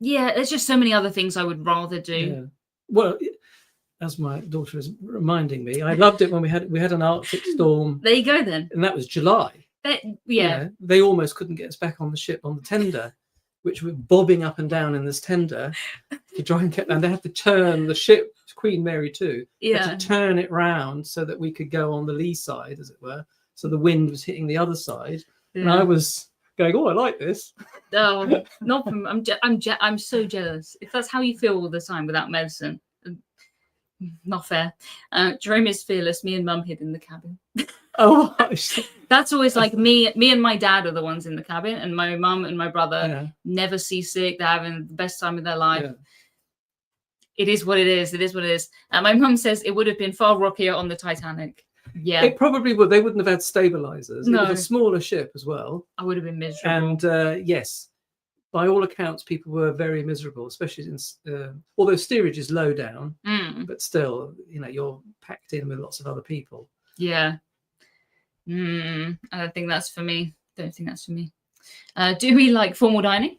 yeah, there's just so many other things I would rather do. Yeah. Well, as my daughter is reminding me, I loved it when we had an Arctic storm. There you go then. And that was July. Yeah. They almost couldn't get us back on the ship on the tender, which were bobbing up and down in this tender to try and and they had to turn the ship, Queen Mary 2, had to turn it round so that we could go on the lee side, as it were. So the wind was hitting the other side. Yeah. And I was going, oh, I like this. Oh, not from, I'm so jealous. If that's how you feel all the time without medicine, not fair. Jerome is fearless. Me and Mum hid in the cabin. Oh, that's always like me and my dad are the ones in the cabin, and my mum and my brother never seasick. They're having the best time of their life. Yeah. It is what it is. It is what it is. My mum says it would have been far rockier on the Titanic. Yeah, it probably would. They wouldn't have had stabilizers. No. It was a smaller ship as well. I would have been miserable. And yes, by all accounts, people were very miserable, especially since although steerage is low down, but still, you're packed in with lots of other people. Yeah. I don't think that's for me. Do we like formal dining,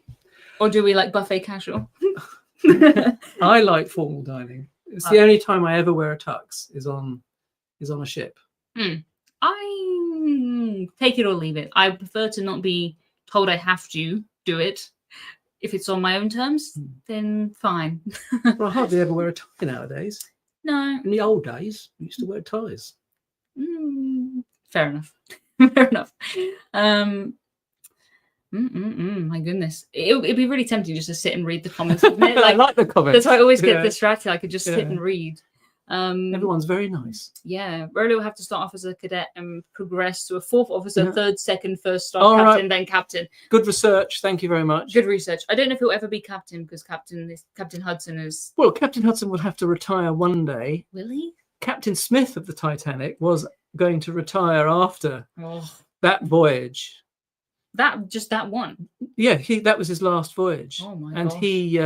or do we like buffet casual? I like formal dining. It's the only time I ever wear a tux is on a ship. I take it or leave it. I prefer to not be told I have to do it. If it's on my own terms, then fine. Well, I hardly ever wear a tie nowadays. No. In the old days, we used to wear ties. Fair enough. Fair enough. My goodness. It'd be really tempting just to sit and read the comments. Like, I like the comments. That's why I always get distracted. I could just sit and read. Everyone's very nice. Yeah. Rolo will have to start off as a cadet and progress to a fourth officer, third, second, first star, captain, then captain. Good research. Thank you very much. Good research. I don't know if he'll ever be captain, because Captain Hudson is... Well, Captain Hudson will have to retire one day. Will he? Captain Smith of the Titanic was going to retire after that voyage. That one? Yeah, that was his last voyage. Oh my gosh. And he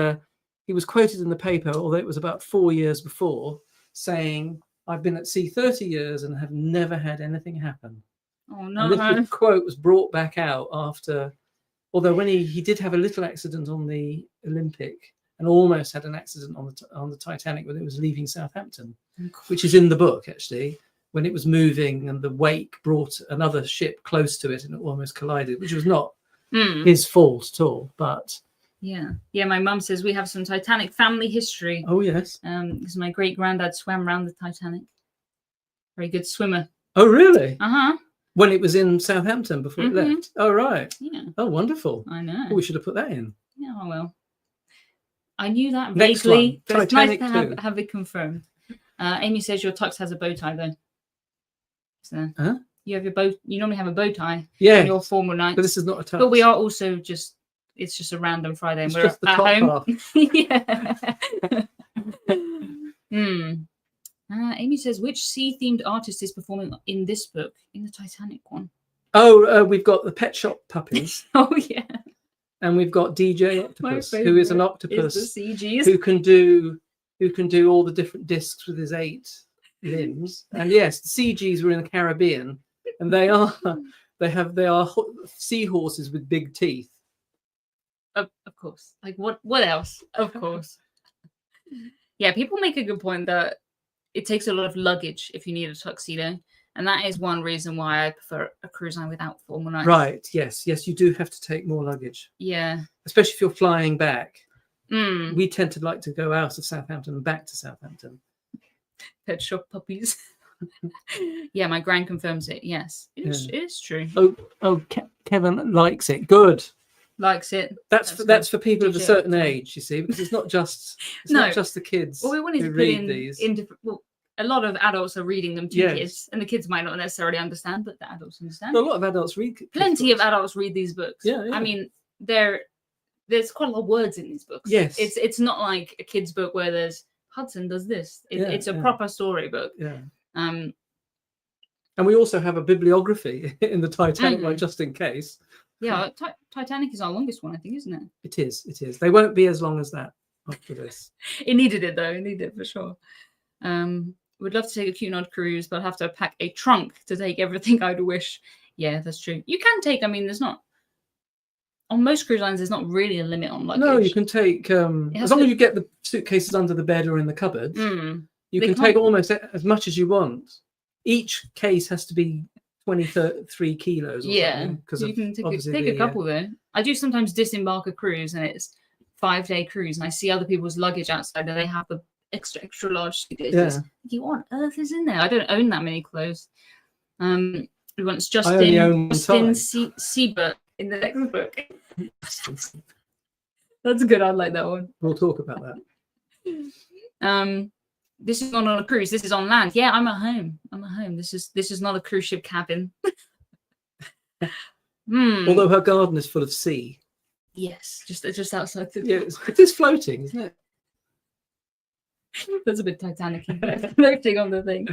was quoted in the paper, although it was about 4 years before, saying, I've been at sea 30 years and have never had anything happen. Oh no. And this quote was brought back out after Although when he did have a little accident on the Olympic and almost had an accident on the Titanic when it was leaving Southampton, which is in the book actually, when it was moving and the wake brought another ship close to it and it almost collided, which was not his fault at all. But yeah, my mum says we have some Titanic family history. Oh yes, because my great granddad swam around the Titanic. Very good swimmer. Oh really? Uh-huh. When it was in Southampton before it left. Oh right. Yeah. Oh wonderful. I know. Oh, we should have put that in. Yeah, well. I knew that Next vaguely, one, but it's nice Titanic to have it confirmed. Amy says your tux has a bow tie though. So you have your bow. You normally have a bow tie. Yeah. On your formal night. But this is not a tux. But we are also just. It's just a random Friday, and it's we're just the at top home. Yeah. Amy says, which sea-themed artist is performing in this book, in the Titanic one? Oh, we've got the Pet Shop Puppies. Oh yeah. And we've got DJ Octopus, who is an octopus is the CGs. who can do all the different discs with his 8 limbs. And yes, the CGs were in the Caribbean, and they are seahorses with big teeth. Of course. Like what else? Of course. Yeah, people make a good point that it takes a lot of luggage if you need a tuxedo. And that is one reason why I prefer a cruise line without formal nights. Right. Yes, you do have to take more luggage. Yeah. Especially if you're flying back. We tend to like to go out of Southampton and back to Southampton. Pet Shop Puppies. Yeah, my gran confirms it. Yes, it is true. Kevin likes it. Good. Likes it. That's for people of a certain age, you see, because it's not just not just the kids. Well, we wanted to put these. A lot of adults are reading them to kids, and the kids might not necessarily understand, but the adults understand. A lot of adults read. Plenty of adults read these books. Yeah. I mean, there's quite a lot of words in these books. Yes. It's not like a kid's book where there's Hudson does this. It's a proper storybook. Yeah. And we also have a bibliography in the Titanic, like just in case. Yeah, Titanic is our longest one, I think, isn't it? It is. They won't be as long as that after this. It needed it though. It needed it for sure. Would love to take a Cunard cruise, but I'd have to pack a trunk to take everything I'd wish. Yeah, that's true. You can take. I mean, there's not on most cruise lines. There's not really a limit on luggage. No, you can take as long as you get the suitcases under the bed or in the cupboard. You can take almost as much as you want. Each case has to be 23 kilos. Or something, because you can take a couple though. I do sometimes disembark a cruise, and it's 5-day cruise, and I see other people's luggage outside, and they have the extra large suitcases. What on earth is in there? I don't own that many clothes. We want Justin Siebert in the next book. That's good. I like that one. We'll talk about that. This is not on a cruise. This is on land. Yeah, I'm at home. This is not a cruise ship cabin. Although her garden is full of sea. Yes, just outside the. Yeah, it is floating, isn't it? That's a bit Titanic-y, floating on the thing.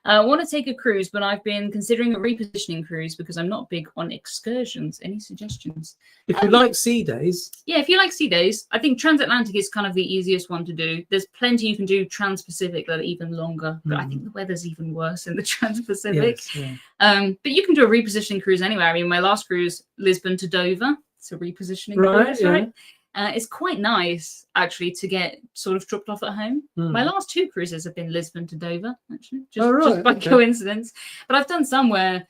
I want to take a cruise, but I've been considering a repositioning cruise because I'm not big on excursions. Any suggestions? If you like sea days. Yeah, if you like sea days, I think transatlantic is kind of the easiest one to do. There's plenty you can do trans-Pacific that are even longer, but I think the weather's even worse in the trans-Pacific. Yes, yeah. But you can do a repositioning cruise anywhere. I mean, my last cruise, Lisbon to Dover. It's a repositioning cruise, right? It's quite nice, actually, to get sort of dropped off at home. My last 2 cruises have been Lisbon to Dover, actually, just by coincidence. But I've done some where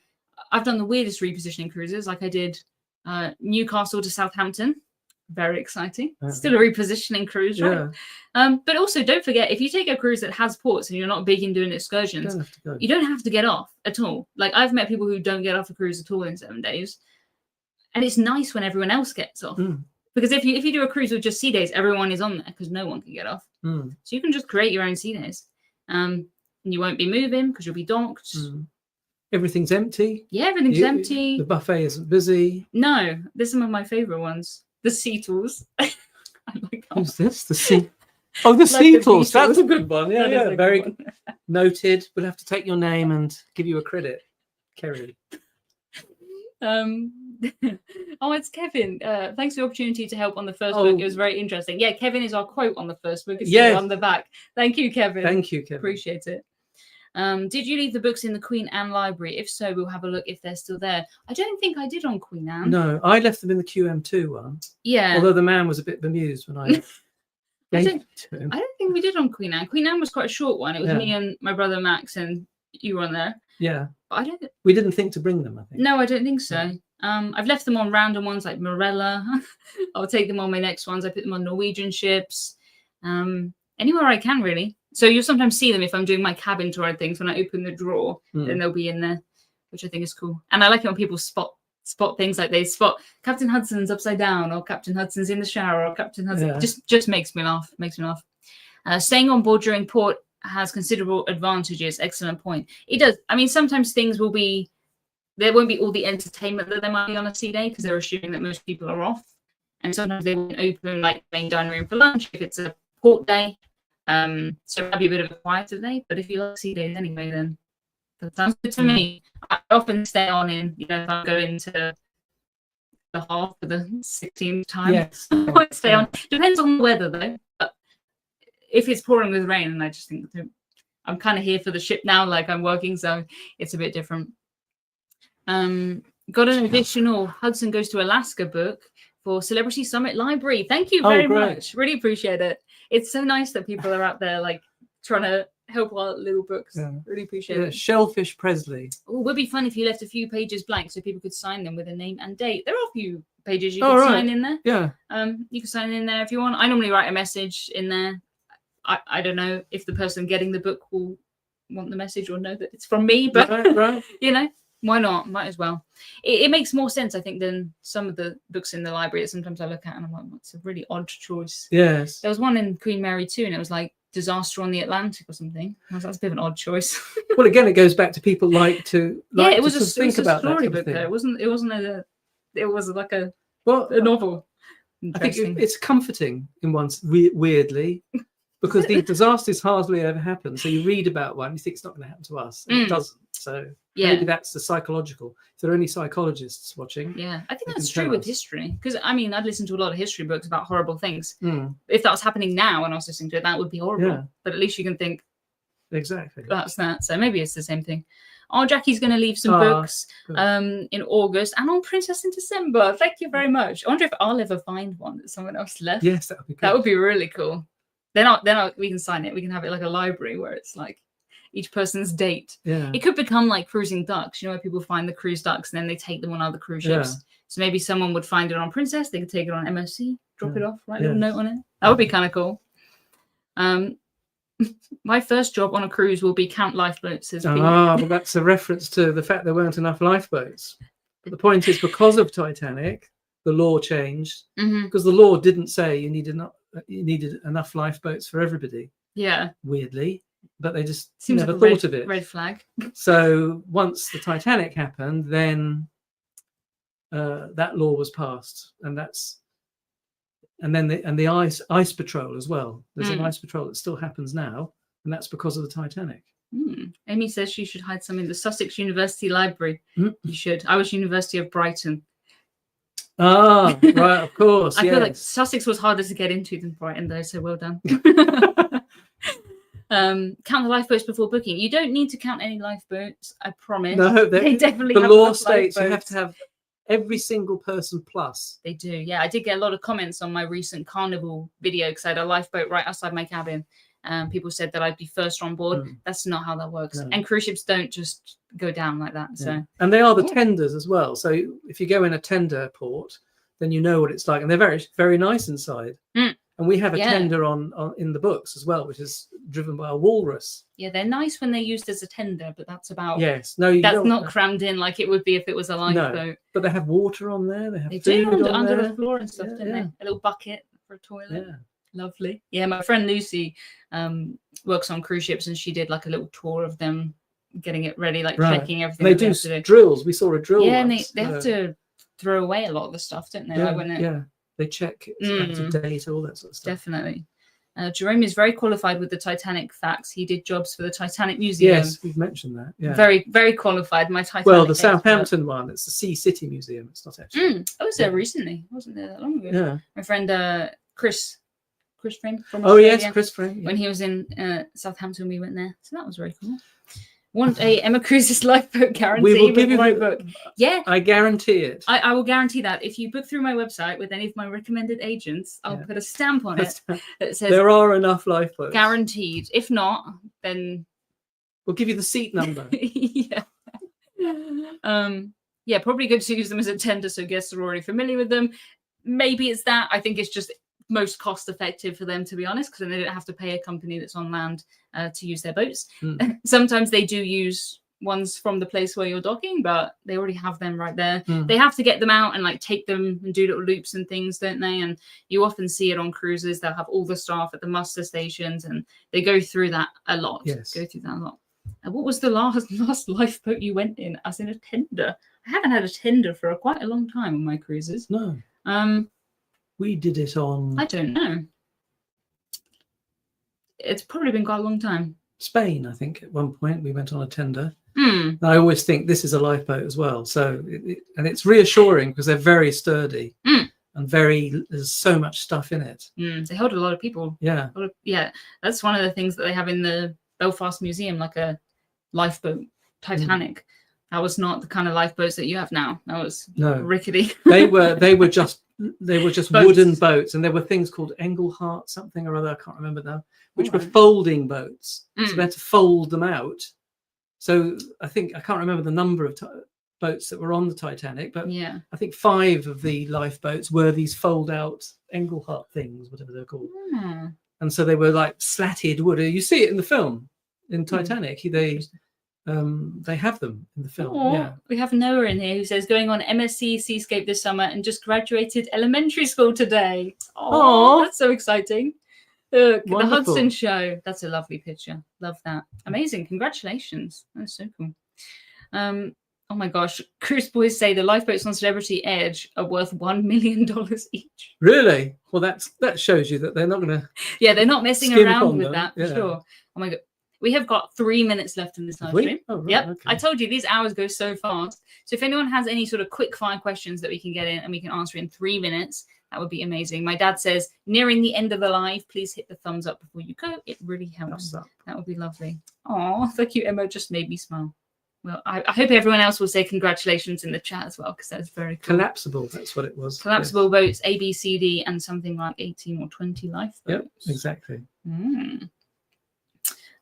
I've done the weirdest repositioning cruises, like I did Newcastle to Southampton. Very exciting. Still a repositioning cruise, right? But also, don't forget, if you take a cruise that has ports and you're not big in doing excursions, you don't have to get off at all. Like, I've met people who don't get off a cruise at all in 7 days. And it's nice when everyone else gets off. Because if you do a cruise with just sea days, everyone is on there because no one can get off. So you can just create your own sea days. And you won't be moving because you'll be docked. Everything's empty. Yeah, everything's empty. The buffet isn't busy. No, there's some of my favourite ones. The sea tools. Who's this? The sea. Oh, the sea tools. That's a good one. Yeah, very good. Noted. We'll have to take your name and give you a credit, Kerry. Oh, it's Kevin. Thanks for the opportunity to help on the first book. It was very interesting. Yeah, Kevin is our quote on the first book. It's on the back. Thank you, Kevin. Thank you, Kevin. Appreciate it. Did you leave the books in the Queen Anne library? If so, we'll have a look if they're still there. I don't think I did on Queen Anne. No, I left them in the QM2 one. Yeah. Although the man was a bit bemused when I gave it to him. I don't think we did on Queen Anne. Queen Anne was quite a short one. It was me and my brother Max, and you were on there. Yeah. But we didn't think to bring them, I think. No, I don't think so. I've left them on random ones like Morella. I'll take them on my next ones. I put them on Norwegian ships. Anywhere I can, really. So you'll sometimes see them if I'm doing my cabin tour and things. When I open the drawer, then they'll be in there, which I think is cool. And I like it when people spot things, like they spot Captain Hudson's upside down, or Captain Hudson's in the shower, or Captain Hudson. Just makes me laugh. Staying on board during port has considerable advantages. Excellent point. It does. I mean, sometimes things will be, there won't be all the entertainment that there might be on a sea day because they're assuming that most people are off. And sometimes they won't open like the main dining room for lunch if it's a port day. So it might be a bit of a quieter day. But if you like sea days anyway, then that sounds good to me. I often stay on in, if I'm going to the half for the 16th time. Yes. I might stay on. Depends on the weather though. But if it's pouring with rain, and I just think I'm kind of here for the ship now, like I'm working, so it's a bit different. Got an additional Hudson Goes to Alaska book for Celebrity Summit Library. Thank you very much. Really appreciate it. It's so nice that people are out there like trying to help our little books. Really appreciate it. Shellfish Presley. Oh, it would be fun if you left a few pages blank so people could sign them with a name and date. There are a few pages you can sign in there. Yeah. You can sign in there if you want. I normally write a message in there. I don't know if the person getting the book will want the message or know that it's from me, but right. Why not? Might as well. It makes more sense, I think, than some of the books in the library that sometimes I look at and I'm like, it's a really odd choice. Yes. There was one in Queen Mary 2 and it was like Disaster on the Atlantic or something. That's a bit of an odd choice. Well, again, it goes back to people it was a story book though. It was like a novel. I think it's comforting in once weirdly. Because the disasters hardly ever happen. So you read about one, you think it's not going to happen to us. And it doesn't. So maybe that's the psychological. If there are any psychologists watching. Yeah, I think that's true with history. Because, I mean, I'd listen to a lot of history books about horrible things. If that was happening now when I was listening to it, that would be horrible. Yeah. But at least you can think. Exactly. That's that. So maybe it's the same thing. Oh, Jackie's going to leave some books in August and on Princess in December. Thank you very much. I wonder if I'll ever find one that someone else left. Yes, that would be good. That would be really cool. Then we can sign it. We can have it like a library where it's like each person's date. Yeah. It could become like cruising ducks, where people find the cruise ducks and then they take them on other cruise ships. Yeah. So maybe someone would find it on Princess, they could take it on MSC, drop it off, write a little note on it. That would be kind of cool. My first job on a cruise will be count lifeboats. But that's a reference to the fact there weren't enough lifeboats. But the point is, because of Titanic, the law changed because the law didn't say you needed enough lifeboats for everybody. Yeah. Weirdly, but they just never thought of it. Red flag. So once the Titanic happened, then that law was passed, and then the ice patrol as well. There's an ice patrol that still happens now, and that's because of the Titanic. Amy says she should hide some in the Sussex University Library. You should. I was University of Brighton. Ah, right, of course. I feel like Sussex was harder to get into than Brighton, though, so well done. Count the lifeboats before booking. You don't need to count any lifeboats, I promise. No, they definitely the have law states lifeboats. You have to have every single person plus. They do, yeah. I did get a lot of comments on my recent Carnival video because I had a lifeboat right outside my cabin. People said that I'd be first on board. That's not how that works. No. And cruise ships don't just go down like that. So and they are the tenders as well. So if you go in a tender port, then you know what it's like, and they're very, very nice inside. And we have a tender on in the books as well, which is driven by a walrus. Yeah, they're nice when they're used as a tender, but that's about that's not crammed in like it would be if it was a lifeboat. No, but they have water on there. They have food do under the floor and stuff, don't they? A little bucket for a toilet. Yeah. Lovely. Yeah, my friend Lucy works on cruise ships, and she did like a little tour of them getting it ready, like checking everything. And they do drills. We saw a drill. Yeah, once. And they have to throw away a lot of the stuff, don't they? They check it's out of date, all that sort of stuff. Definitely. Jerome is very qualified with the Titanic facts. He did jobs for the Titanic Museum. Yes, we've mentioned that. Yeah. Very, very qualified. My Titanic. Well, the Southampton one, it's the Sea City Museum. It's not actually. I was there recently. I wasn't there that long ago. Yeah. My friend Chris Frame from Australia, Chris Frame. When he was in Southampton, we went there. So that was very cool. Want a Emma Cruises lifeboat guarantee We will give with you my the- book? Yeah, I guarantee it. I will guarantee that if you book through my website with any of my recommended agents, I'll put a stamp on it that says there are enough lifeboats. guaranteed. If not, then We'll give you the seat number. yeah. Yeah, probably good to use them as a tender so guests are already familiar with them. Maybe it's that. I think it's just most cost effective for them, to be honest, because then they don't have to pay a company that's on land to use their boats. Sometimes they do use ones from the place where you're docking, but they already have them right there. They have to get them out and like take them and do little loops and things, don't they? And you often see it on cruises. They'll have all the staff at the muster stations, and they go through that a lot. And what was the last lifeboat you went in, as in a tender? I haven't had a tender for quite a long time on my cruises. No. We did it on... I don't know. It's probably been quite a long time. Spain, I think, at one point we went on a tender. And I always think this is a lifeboat as well. So, and it's reassuring because they're very sturdy and there's so much stuff in it. They hold a lot of people. Yeah. Yeah, that's one of the things that they have in the Belfast Museum, like a lifeboat Titanic. That was not the kind of lifeboats that you have now. That was rickety. They were just wooden boats, and there were things called Engelhart something or other, I can't remember now, which were folding boats. So they had to fold them out. So I can't remember the number of boats that were on the Titanic, but I think 5 of the lifeboats were these fold out Engelhart things, whatever they're called. And so they were like slatted wood. You see it in the film in Titanic. They have them in the film. We have Noah in here who says going on MSc Seascape this summer and just graduated elementary school today. Oh, that's so exciting. Look, the Hudson show. That's a lovely picture. Love that. Amazing. Congratulations. That's so cool. Oh my gosh. Cruise boys say the lifeboats on Celebrity Edge are worth $1 million each. Really? Well, that shows you that they're not going to... Yeah, they're not messing around with that for sure. Oh my God. We have got 3 minutes left in this live stream. Oh, right, yep. Okay. I told you these hours go so fast. So if anyone has any sort of quick fire questions that we can get in and we can answer in 3 minutes, that would be amazing. My dad says, nearing the end of the live, please hit the thumbs up before you go. It really helps. That would be lovely. Oh, thank you, Emma. Just made me smile. Well, I hope everyone else will say congratulations in the chat as well, because that's very cool. Collapsible, that's what it was. Collapsible boats, A, B, C, D, and something like 18 or 20 lifeboats. Yep, exactly.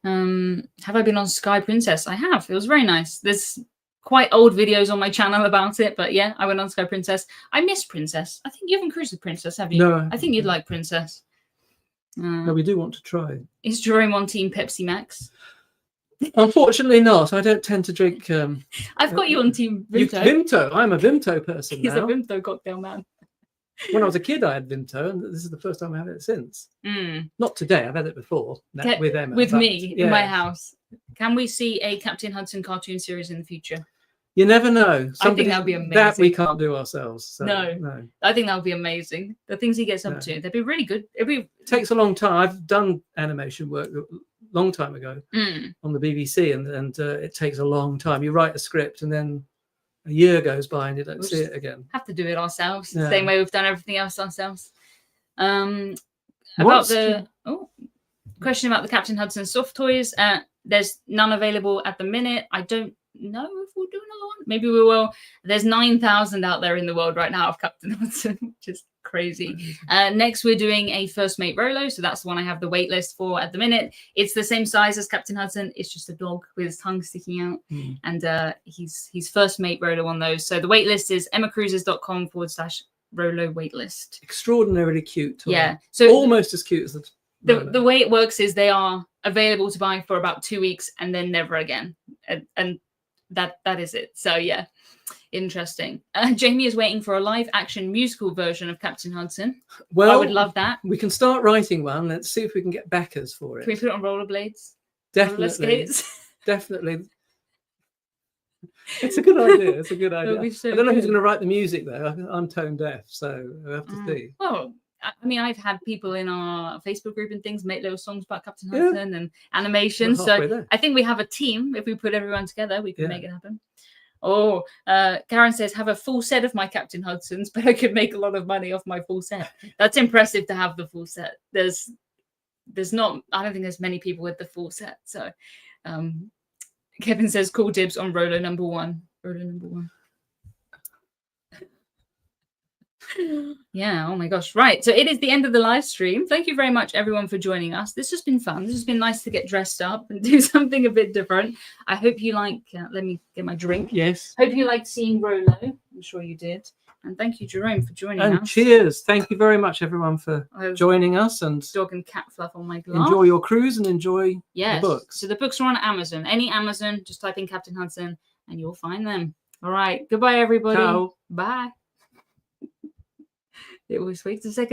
Have I been on Sky Princess? I have. It was very nice. There's quite old videos on my channel about it, but yeah, I went on Sky Princess. I miss Princess. I think you haven't cruised with Princess, have you? No. I think you'd like Princess. No, we do want to try. Is Jerome on Team Pepsi Max? Unfortunately not. I don't tend to drink... I've got you on Team Vimto. Vimto. I'm a Vimto person He's now. a Vimto cocktail man. When I was a kid, I had Vimto, and this is the first time I've had it since. Not today. I've had it before with Emma. With me in my house. Can we see a Captain Hudson cartoon series in the future? You never know. I think that would be amazing. That we can't do ourselves. So, no. I think that would be amazing. The things he gets up to, they'd be really good. It takes a long time. I've done animation work a long time ago on the BBC, and it takes a long time. You write a script, and then a year goes by, and you don't see it again. Have to do it ourselves, the same way we've done everything else ourselves. About the question about the Captain Hudson soft toys, there's none available at the minute. I don't know if we'll do another one. Maybe we will. There's 9,000 out there in the world right now of Captain Hudson, which is crazy. Next, we're doing a first mate Rolo, so that's the one I have the wait list for at the minute. It's the same size as Captain Hudson. It's just a dog with his tongue sticking out, and he's first mate Rolo on those. So the wait list is emmacruises.com/Rolo waitlist. Extraordinarily cute toy. Yeah, so almost as cute as the way it works is they are available to buy for about 2 weeks and then never again, and that is it. So yeah, interesting. Jamie is waiting for a live action musical version of Captain Hudson. Well, I would love that. We can start writing one. Let's see if we can get backers for it. Can we put it on rollerblades? Definitely. Definitely. It's a good idea. It's a good idea. So I don't know who's going to write the music though. I'm tone deaf, so we'll have to see. Well, I mean, I've had people in our Facebook group and things make little songs about Captain Hudson and animation. So I think we have a team. If we put everyone together, we can make it happen. Oh, Karen says, have a full set of my Captain Hudsons, but I could make a lot of money off my full set. That's impressive to have the full set. There's not, I don't think there's many people with the full set. So Kevin says, "Cool dibs on Rolo number 1." Rolo number 1. Yeah, oh my gosh. Right. So it is the end of the live stream. Thank you very much, everyone, for joining us. This has been fun. This has been nice to get dressed up and do something a bit different. I hope you like, let me get my drink. Yes. Hope you liked seeing Rolo. I'm sure you did. And thank you, Jerome, for joining us. And cheers. Thank you very much, everyone, for joining us. And dog and cat fluff on my glass. Enjoy your cruise and enjoy the books. So the books are on Amazon. Any Amazon, just type in Captain Hudson and you'll find them. All right. Goodbye, everybody. Ciao. Bye. It always waits a second.